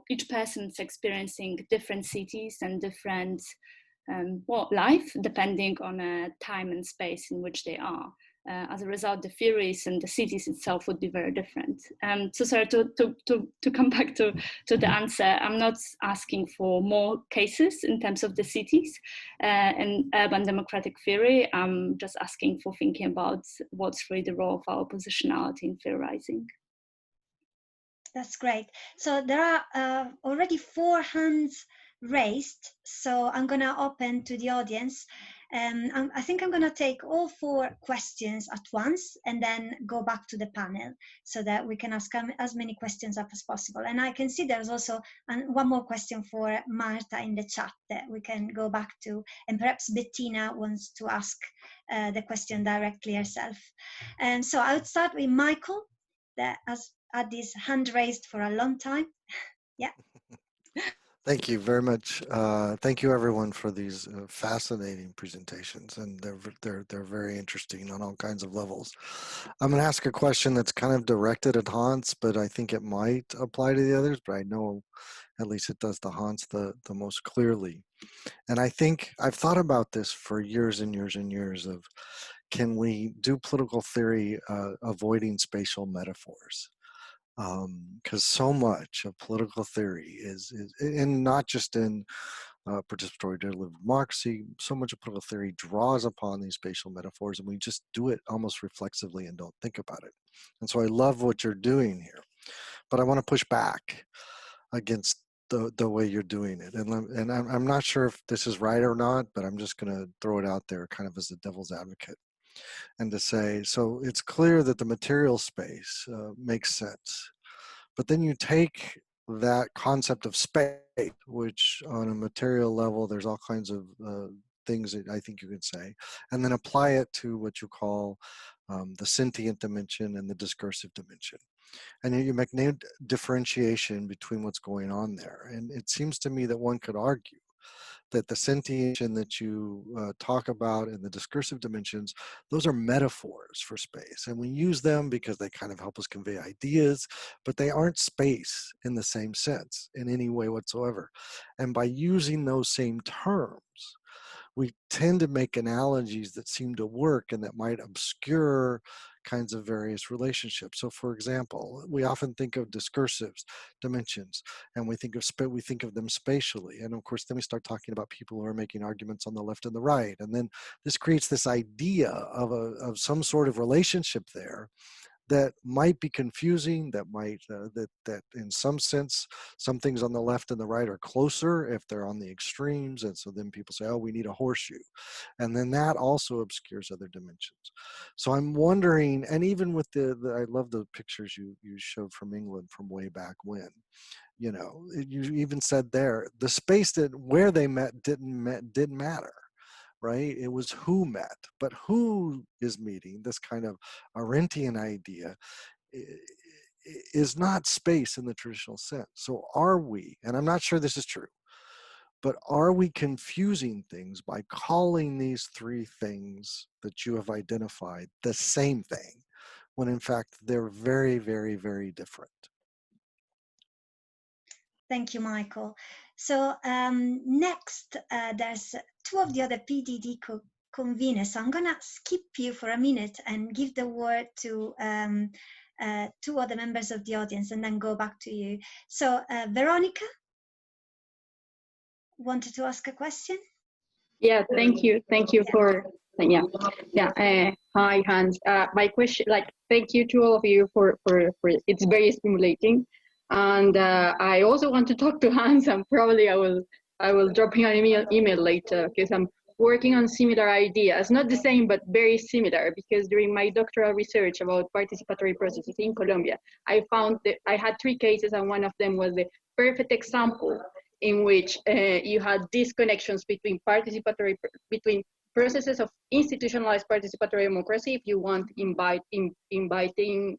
Speaker 4: each person is experiencing different cities and different life, depending on time and space in which they are. As a result, the theories and the cities itself would be very different. So sorry, to come back to the answer, I'm not asking for more cases in terms of the cities and urban democratic theory. I'm just asking for thinking about what's really the role of our positionality in theorizing.
Speaker 1: That's great. So there are already 4 hands raised. So I'm going to open to the audience. I think I'm going to take all 4 questions at once and then go back to the panel so that we can ask as many questions as possible. And I can see there's also one more question for Marta in the chat that we can go back to. And perhaps Bettina wants to ask the question directly herself. And so I would start with Michael, that has had this hand raised for a long time. Yeah.
Speaker 6: Thank you very much. Thank you everyone for these fascinating presentations, and they're very interesting on all kinds of levels. I'm going to ask a question that's kind of directed at Hans, but I think it might apply to the others, but I know at least it does to Hans the most clearly. And I think I've thought about this for years and years and years of, can we do political theory avoiding spatial metaphors? Because so much of political theory is and not just in participatory deliberative democracy, so much of political theory draws upon these spatial metaphors, and we just do it almost reflexively and don't think about it. And so I love what you're doing here, but I want to push back against the way you're doing it. And I'm not sure if this is right or not, but I'm just going to throw it out there kind of as a devil's advocate. And to say, so it's clear that the material space makes sense, but then you take that concept of space, which on a material level, there's all kinds of things that I think you could say, and then apply it to what you call the sentient dimension and the discursive dimension. And you make no differentiation between what's going on there. And it seems to me that one could argue that the sentient that you talk about in the discursive dimensions, those are metaphors for space. And we use them because they kind of help us convey ideas, but they aren't space in the same sense in any way whatsoever. And by using those same terms, we tend to make analogies that seem to work and that might obscure kinds of various relationships. So for example, we often think of discursive dimensions, and we think of them spatially. And of course, then we start talking about people who are making arguments on the left and the right. And then this creates this idea of some sort of relationship there that might be confusing, that might, that in some sense, some things on the left and the right are closer if they're on the extremes. And so then people say, oh, we need a horseshoe. And then that also obscures other dimensions. So I'm wondering, and even with I love the pictures you showed from England from way back when, you know, you even said there, the space where they met didn't matter. Right? It was who met, but who is meeting, this kind of Arendtian idea, is not space in the traditional sense. So are we, and I'm not sure this is true, but are we confusing things by calling these 3 things that you have identified the same thing, when in fact they're very, very, very different?
Speaker 1: Thank you, Michael. So next, there's 2 of the other PDD conveners. So I'm going to skip you for a minute and give the word to two other members of the audience and then go back to you. So Veronica wanted to ask a question.
Speaker 7: Yeah, thank you. Thank you for, hi, Hans. My question, thank you to all of you for it's very stimulating. And I also want to talk to Hans, and probably I will drop him an email later, because I'm working on similar ideas, not the same, but very similar, because during my doctoral research about participatory processes in Colombia, I found that I had 3 cases, and one of them was the perfect example in which you had disconnections between between processes of institutionalized participatory democracy, if you want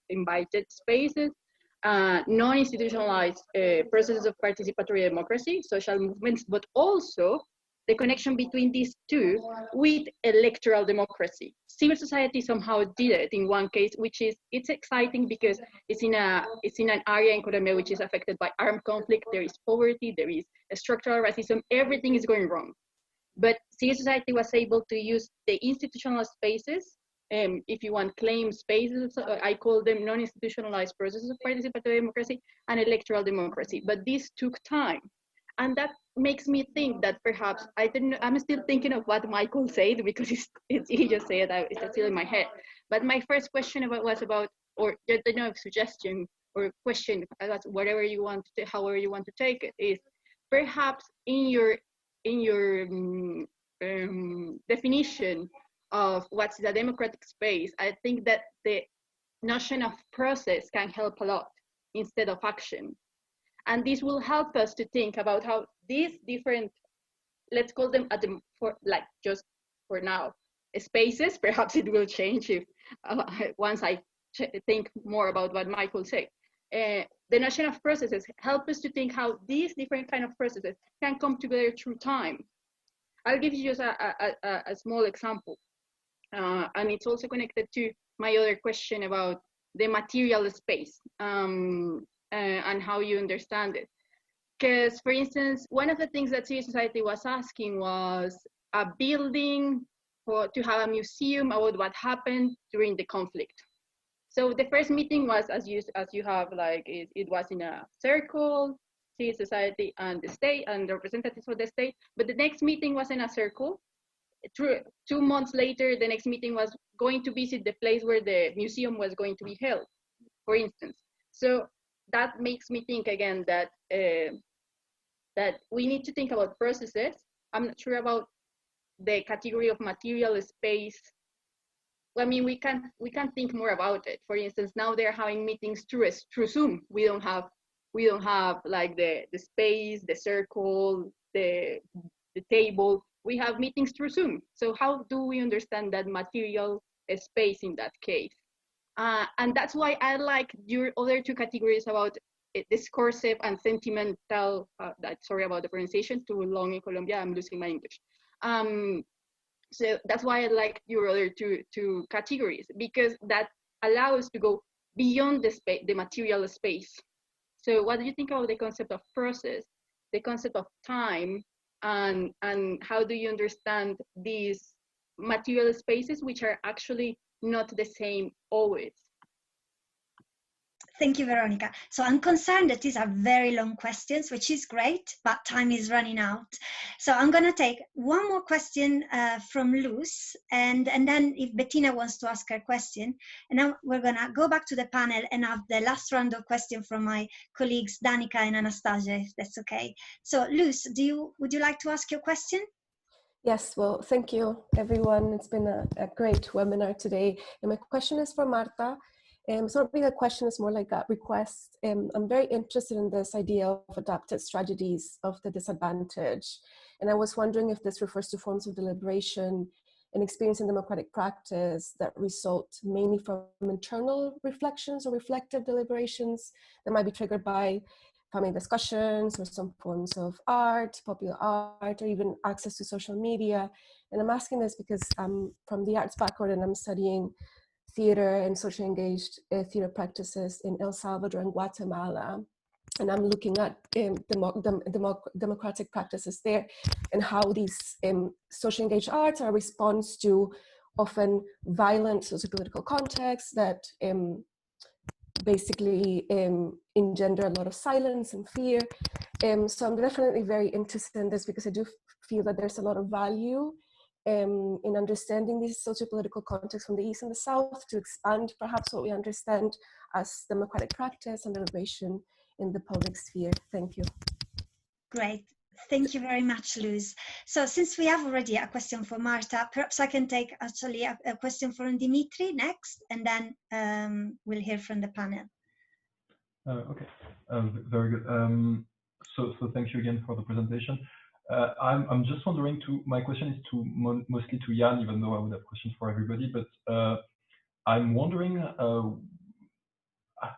Speaker 7: invited spaces, non-institutionalized processes of participatory democracy, social movements, but also the connection between these two with electoral democracy. Civil society somehow did it in one case, which is, it's exciting because it's in an area in Colombia which is affected by armed conflict. There is poverty, there is structural racism, everything is going wrong. But civil society was able to use the institutional spaces, if you want claim spaces, I call them non-institutionalized processes of participatory democracy and electoral democracy. But this took time. And that makes me think that perhaps, I'm still thinking of what Michael said, because he just said it's still in my head. But my first question was about, or I don't know, suggestion or question, whatever you want to, however you want to take it, is perhaps in your definition of what's the democratic space, I think that the notion of process can help a lot instead of action. And this will help us to think about how these different, let's call them just for now, spaces, perhaps it will change if once I think more about what Michael said. The notion of processes help us to think how these different kind of processes can come together through time. I'll give you just a small example. And it's also connected to my other question about the material space. And how you understand it. Because, for instance, one of the things that civil society was asking was a building to have a museum about what happened during the conflict. So the first meeting was, as you have, it was in a circle, civil society and the state and the representatives of the state. But the next meeting was in a circle. 2 months later, the next meeting was going to visit the place where the museum was going to be held, for instance. So that makes me think again that that we need to think about processes. I'm not sure about the category of material space. I mean, we can think more about it. For instance, now they're having meetings through Zoom. We don't have like the space, the circle, the table. We have meetings through Zoom. So how do we understand that material space in that case? And that's why I like your other 2 categories about discursive and sentimental. Sorry about the pronunciation, too long in Colombia, I'm losing my English. So that's why I like your other two categories, because that allows us to go beyond the material space. So what do you think about the concept of process, the concept of time, and how do you understand these material spaces, which are actually not the same always?
Speaker 1: Thank you, Veronica. So I'm concerned that these are very long questions, which is great, but time is running out. So I'm going to take one more question from Luz, and then if Bettina wants to ask her question, and then we're going to go back to the panel and have the last round of questions from my colleagues Danica and Anastasia, if that's okay. So Luz, would you like to ask your question?
Speaker 8: Yes, well, thank you, everyone. It's been a great webinar today. And my question is for Marta. It's not really a question, it's more like a request. I'm very interested in this idea of adapted strategies of the disadvantaged. And I was wondering if this refers to forms of deliberation and experience in democratic practice that result mainly from internal reflections or reflective deliberations that might be triggered by family discussions or some forms of art, popular art, or even access to social media. And I'm asking this because I'm from the arts background and I'm studying theater and socially engaged theater practices in El Salvador and Guatemala. And I'm looking at democratic practices there and how these socially engaged arts are a response to often violent sociopolitical contexts that basically engender a lot of silence and fear. So I'm definitely very interested in this because I do feel that there's a lot of value in understanding these socio-political contexts from the East and the South to expand perhaps what we understand as democratic practice and deliberation in the public sphere. Thank you.
Speaker 1: Great. Thank you very much, Luz. So since we have already a question for Marta, perhaps I can take actually a question from Dimitri next, and then we'll hear from the panel.
Speaker 9: Okay, very good. So thank you again for the presentation. I'm just wondering my question is mostly to Jan, even though I would have questions for everybody, but I'm wondering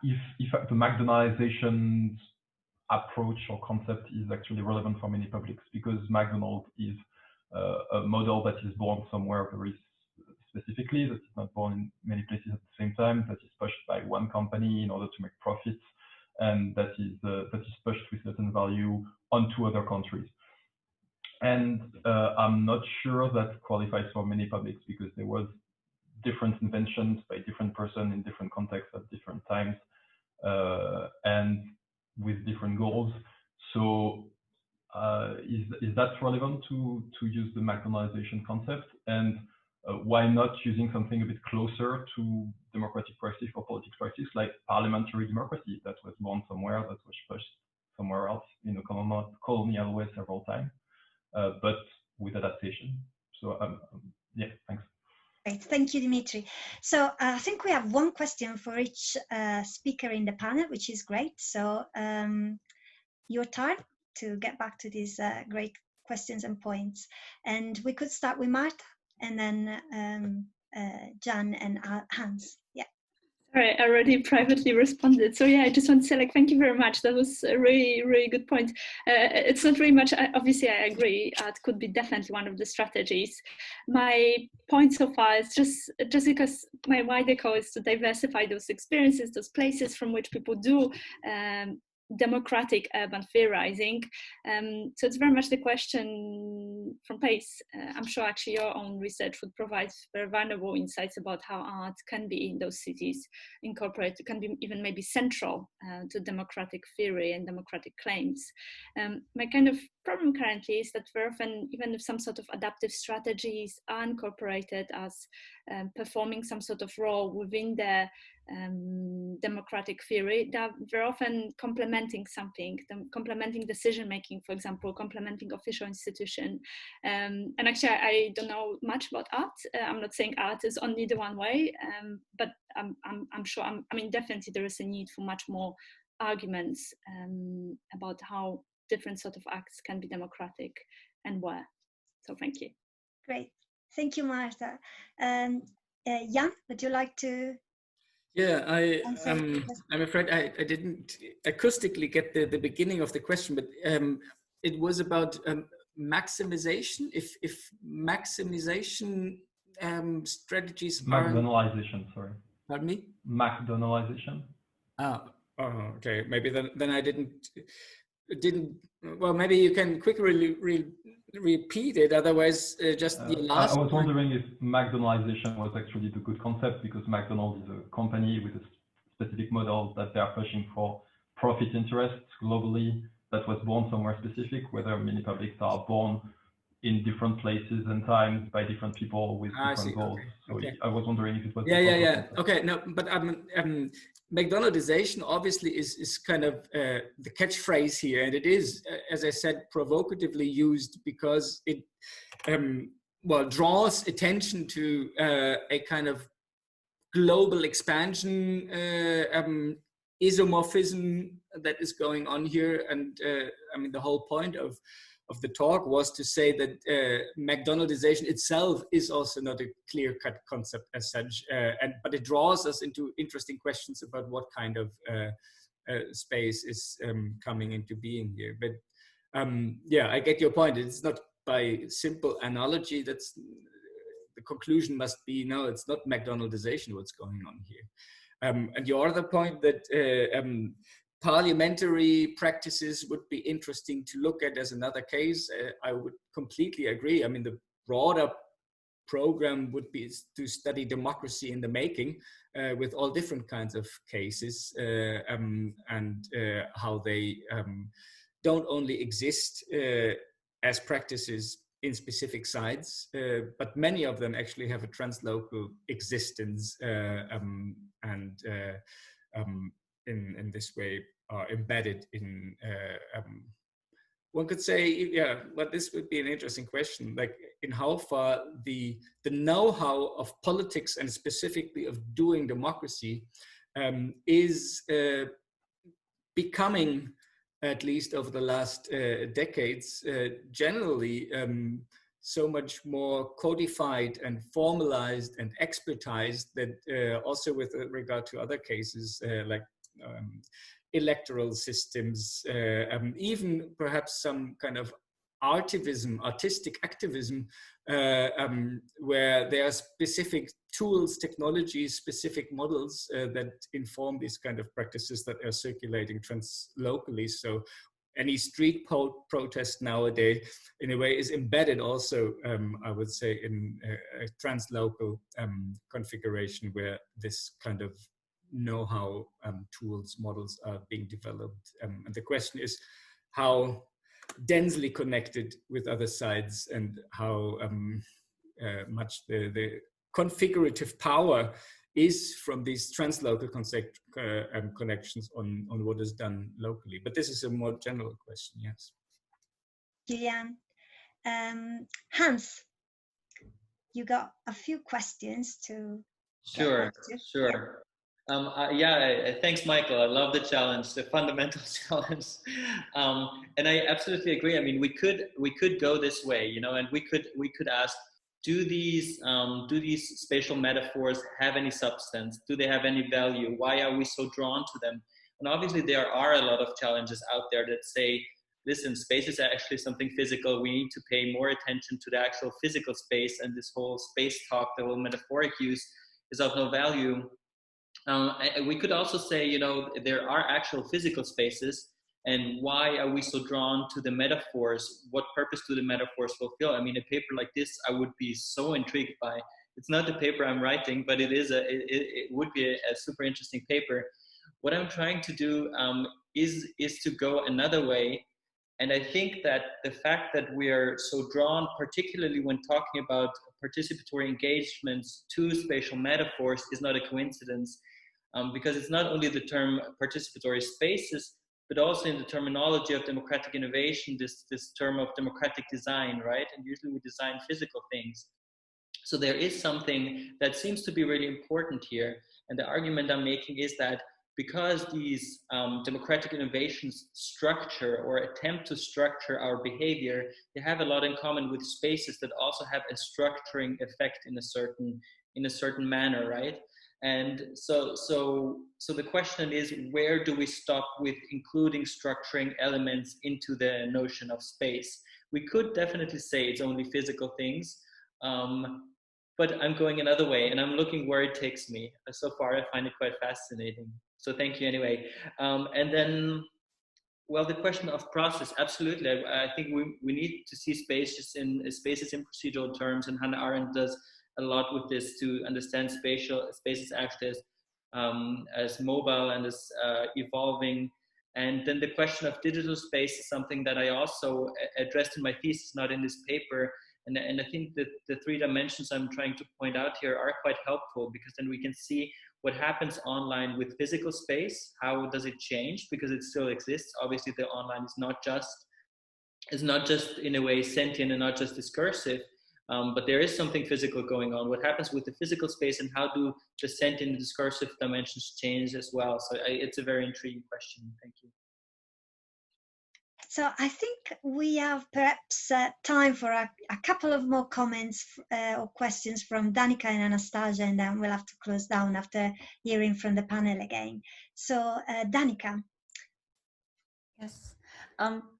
Speaker 9: if the McDonaldization approach or concept is actually relevant for many publics, because McDonald's is a model that is born somewhere very specifically, that is not born in many places at the same time, that is pushed by one company in order to make profits, and that is pushed with certain value onto other countries. And I'm not sure that qualifies for many publics, because there was different inventions by different person in different contexts at different times, and with different goals. So is that relevant to use the McDonaldization concept? And why not using something a bit closer to democratic practice or politics practice, like parliamentary democracy, that was born somewhere, that was pushed somewhere else in a colonial way several times, but with adaptation. So yeah, thanks.
Speaker 1: Great, thank you, Dimitri. So I think we have one question for each speaker in the panel, which is great. So your turn to get back to these great questions and points. And we could start with Marta, and then Jan and Hans. Yeah.
Speaker 4: All right, I already privately responded. So yeah, I just want to say, like, thank you very much. That was a really, really good point. It's not really much, obviously I agree, it could be definitely one of the strategies. My point so far is just because my wider goal is to diversify those experiences, those places from which people do democratic urban theorizing. So it's very much the question from Pace. I'm sure actually your own research would provide very valuable insights about how art can be in those cities incorporated, can be even maybe central to democratic theory and democratic claims. My kind of problem currently is that very often, even if some sort of adaptive strategies are incorporated as performing some sort of role within the democratic theory, they're very often complementing something, complementing decision making, for example, complementing official institution. And actually, I don't know much about art. I'm not saying art is only the one way, but I'm sure. I mean, definitely there is a need for much more arguments about how different sort of acts can be democratic and where. So thank you.
Speaker 1: Great, thank you, Marta. Jan, would you like to?
Speaker 3: Yeah, I'm afraid I didn't acoustically get the beginning of the question, but it was about maximization. If maximization strategies
Speaker 9: McDonaldization, sorry.
Speaker 3: Pardon me?
Speaker 9: McDonaldization.
Speaker 3: Oh, okay. Maybe then I didn't. Well, maybe you can quickly repeat it. Otherwise, just the last.
Speaker 9: I was wondering if McDonaldization was actually the good concept, because McDonald's is a company with a specific model that they are pushing for profit interests globally, that was born somewhere specific, whether many publics are born in different places and times by different people with different goals. Okay. So I was wondering if it was.
Speaker 3: Yeah. Okay, no, but McDonaldization obviously is kind of the catchphrase here, and it is, as I said, provocatively used because it draws attention to a kind of global expansion isomorphism that is going on here. And I mean, the whole point of the talk was to say that McDonaldization itself is also not a clear-cut concept as such, but it draws us into interesting questions about what kind of space is coming into being here. But yeah, I get your point. It's not by simple analogy. That's the conclusion must be, no, it's not McDonaldization what's going on here. And your other point that parliamentary practices would be interesting to look at as another case. I would completely agree. I mean, the broader program would be to study democracy in the making with all different kinds of cases and how they don't only exist as practices in specific sites, but many of them actually have a translocal existence and in this way are embedded in one could say, yeah, but this would be an interesting question, like in how far the know-how of politics and specifically of doing democracy is becoming, at least over the last decades, generally so much more codified and formalized and expertized that also with regard to other cases like electoral systems, even perhaps some kind of artistic activism, where there are specific tools, technologies, specific models that inform these kind of practices that are circulating translocally. So any street protest nowadays, in a way, is embedded also, I would say, in a translocal configuration where this kind of know-how tools, models are being developed. And the question is how densely connected with other sides and how much the configurative power is from these translocal connections on what is done locally. But this is a more general question, yes.
Speaker 1: Julian. Hans, you got a few questions to
Speaker 2: Sure. Thanks, Michael. I love the challenge, the fundamental challenge, and I absolutely agree. I mean, we could go this way, you know, and we could ask, do these spatial metaphors have any substance? Do they have any value? Why are we so drawn to them? And obviously, there are a lot of challenges out there that say, listen, space is actually something physical. We need to pay more attention to the actual physical space, and this whole space talk, the whole metaphoric use, is of no value. We could also say, you know, there are actual physical spaces, and why are we so drawn to the metaphors? What purpose do the metaphors fulfill? I mean, a paper like this, I would be so intrigued by. It's not the paper I'm writing, but it would be a super interesting paper. What I'm trying to do is to go another way. And I think that the fact that we are so drawn, particularly when talking about participatory engagements, to spatial metaphors is not a coincidence, because it's not only the term participatory spaces, but also in the terminology of democratic innovation, this term of democratic design, right? And usually we design physical things. So there is something that seems to be really important here. And the argument I'm making is that because these democratic innovations structure or attempt to structure our behavior, they have a lot in common with spaces that also have a structuring effect in a certain manner, right? And so the question is, where do we stop with including structuring elements into the notion of space? We could definitely say it's only physical things, but I'm going another way, and I'm looking where it takes me. So far, I find it quite fascinating. So thank you anyway. And then, well, the question of process, absolutely. I think we need to see spaces in procedural terms, and Hannah Arendt does a lot with this to understand spaces actually as mobile and as evolving. And then the question of digital space is something that I also addressed in my thesis, not in this paper. And I think that the 3 dimensions I'm trying to point out here are quite helpful, because then we can see what happens online with physical space. How does it change? Because it still exists. Obviously, the online is not just in a way sentient and not just discursive, but there is something physical going on. What happens with the physical space, and how do the sentient and discursive dimensions change as well? So it's a very intriguing question. Thank you.
Speaker 1: So I think we have perhaps time for a couple of more comments or questions from Danica and Anastasia, and then we'll have to close down after hearing from the panel again. So Danica.
Speaker 10: Yes.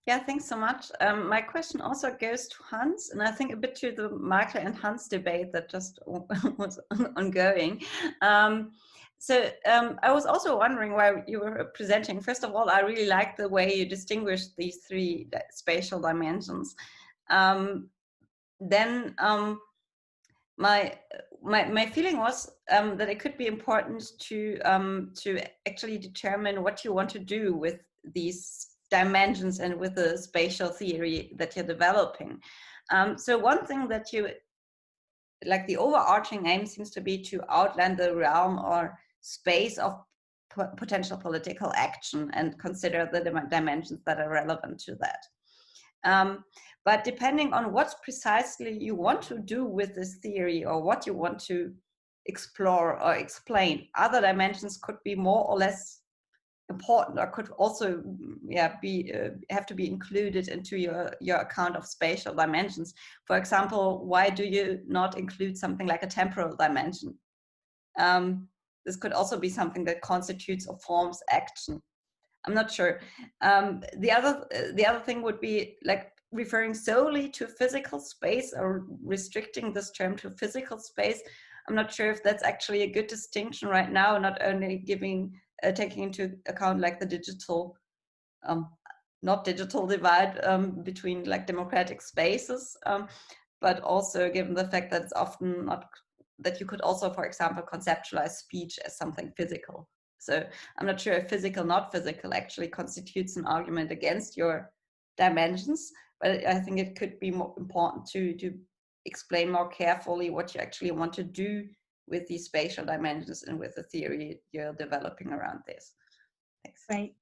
Speaker 10: Yeah, thanks so much. My question also goes to Hans, and I think a bit to the Michael and Hans debate that just was ongoing. So I was also wondering while you were presenting, first of all, I really like the way you distinguished these 3 spatial dimensions. Then my feeling was that it could be important to actually determine what you want to do with these dimensions and with the spatial theory that you're developing. So one thing that you, like the overarching aim seems to be to outline the realm or space of potential political action and consider the dimensions that are relevant to that. But depending on what precisely you want to do with this theory or what you want to explore or explain, other dimensions could be more or less important, or could also have to be included into your account of spatial dimensions. For example, why do you not include something like a temporal dimension? This could also be something that constitutes or forms action. I'm not sure. The other thing would be like referring solely to physical space or restricting this term to physical space. I'm not sure if that's actually a good distinction right now, not only taking into account like the digital, not digital divide between like democratic spaces, but also given the fact that it's often not, that you could also, for example, conceptualize speech as something physical. So I'm not sure if physical, not physical actually constitutes an argument against your dimensions, but I think it could be more important to explain more carefully what you actually want to do with these spatial dimensions and with the theory you're developing around this. Thanks.
Speaker 1: Great.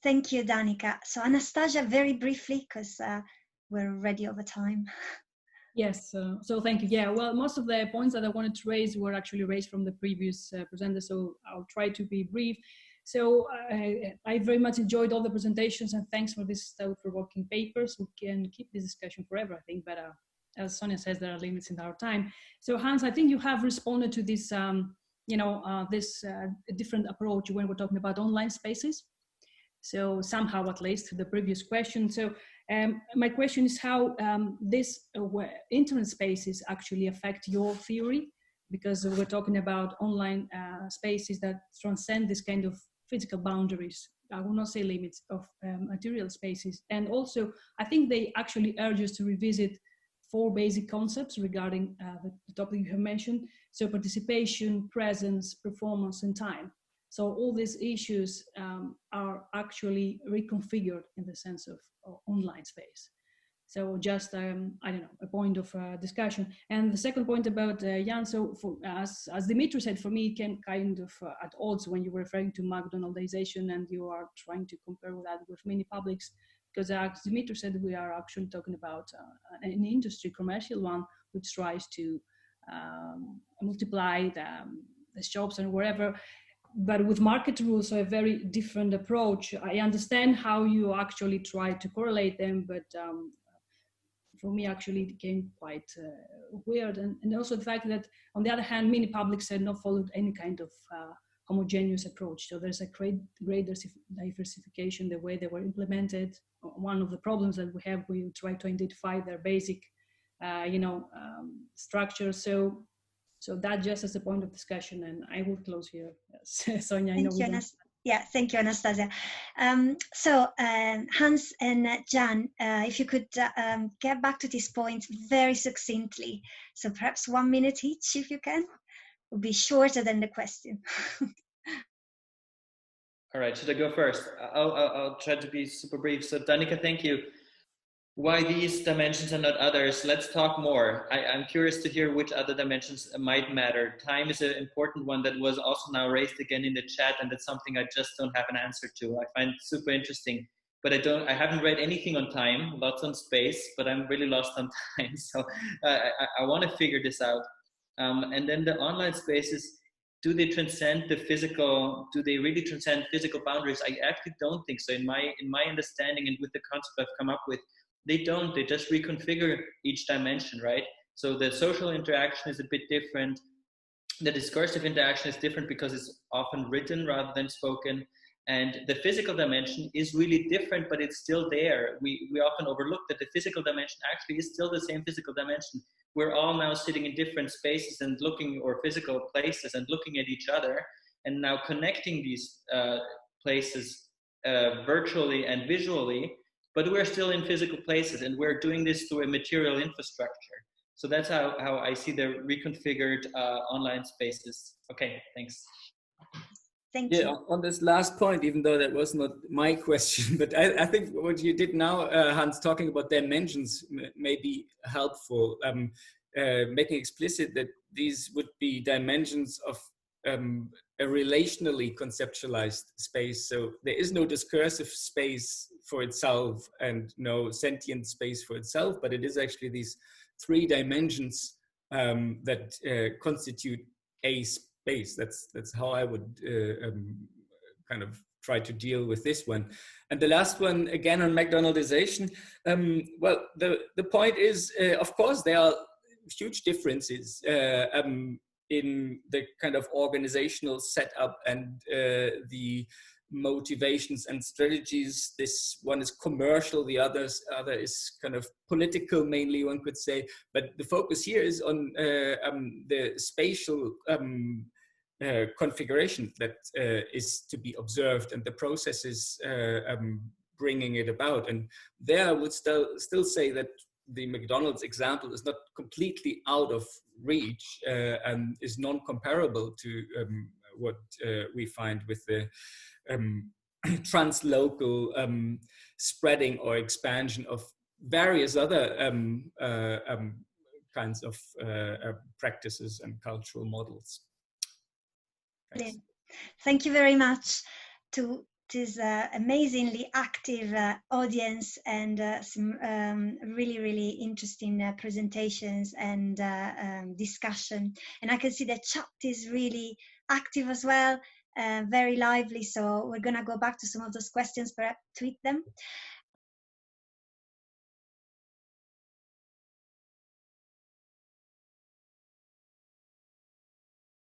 Speaker 1: Thank you, Danica. So Anastasia, very briefly, because we're already over time.
Speaker 5: Yes, so thank you. Yeah, well, most of the points that I wanted to raise were actually raised from the previous presenter, so I'll try to be brief. So I very much enjoyed all the presentations, and thanks for this thought-provoking papers. We can keep this discussion forever, I think, but as Sonia says, there are limits in our time. So Hans, I think you have responded to this, this different approach when we're talking about online spaces. So somehow, at least, to the previous question. So my question is how these internet spaces actually affect your theory, because we're talking about online spaces that transcend this kind of physical boundaries. I will not say limits of material spaces. And also, I think they actually urge us to revisit 4 basic concepts regarding the topic you have mentioned. So participation, presence, performance, and time. So all these issues are actually reconfigured in the sense of online space. So just, I don't know, a point of discussion. And the second point about Jan, so for, as Dimitri said, for me, it came kind of at odds when you were referring to McDonaldization and you are trying to compare that with many publics, because as Dimitri said, we are actually talking about an industry, commercial one, which tries to multiply the shops and wherever, but with market rules, so a very different approach. I understand how you actually try to correlate them, but for me, actually, it became quite weird. And also the fact that, on the other hand, many publics had not followed any kind of homogeneous approach. So there's a great diversification, the way they were implemented. One of the problems that we try to identify their basic, structure. So that just as a point of discussion, and I will close here. Yes. Sonia, I know we don't...
Speaker 1: Yeah, thank you, Anastasia. So Hans and Jan, if you could get back to this point very succinctly. So perhaps 1 minute each, if you can. It will be shorter than the question.
Speaker 2: All right, should I go first? I'll try to be super brief. So Danica, thank you. Why these dimensions and not others? Let's talk more. I'm curious to hear which other dimensions might matter. Time is an important one that was also now raised again in the chat, and that's something I just don't have an answer to. I find it super interesting, but I haven't read anything on time, lots on space, but I'm really lost on time. So I want to figure this out. And then the online spaces, do they transcend the physical? Do they really transcend physical boundaries? I actually don't think so. In my understanding and with the concept I've come up with, they don't. They just reconfigure each dimension, right? So the social interaction is a bit different. The discursive interaction is different because it's often written rather than spoken. And the physical dimension is really different, but it's still there. We often overlook that the physical dimension actually is still the same physical dimension. We're all now sitting in different spaces and looking, or physical places, and looking at each other, and now connecting these places virtually and visually. But we're still in physical places, and we're doing this through a material infrastructure. So that's how I see the reconfigured online spaces. Okay, thanks.
Speaker 1: Thank you.
Speaker 3: On this last point, even though that was not my question, but I think what you did now, Hans, talking about dimensions may be helpful, making explicit that these would be dimensions of a relationally conceptualized space. So there is no discursive space for itself and no sentient space for itself, but it is actually these three dimensions that constitute a space. That's how I would kind of try to deal with this one. And the last one, again on McDonaldization. Well, the point is, of course, there are huge differences in the kind of organizational setup and the motivations and strategies. This one is commercial, the other is kind of political, mainly, one could say. But the focus here is on the spatial configuration that is to be observed and the processes bringing it about. And there I would still say that the McDonald's example is not completely out of reach and is non-comparable to what we find with the translocal spreading or expansion of various other kinds of practices and cultural models. Thanks.
Speaker 1: Thank you very much to this amazingly active audience and some really, really interesting presentations and discussion. And I can see the chat is really active as well, very lively. So we're going to go back to some of those questions, perhaps tweet them.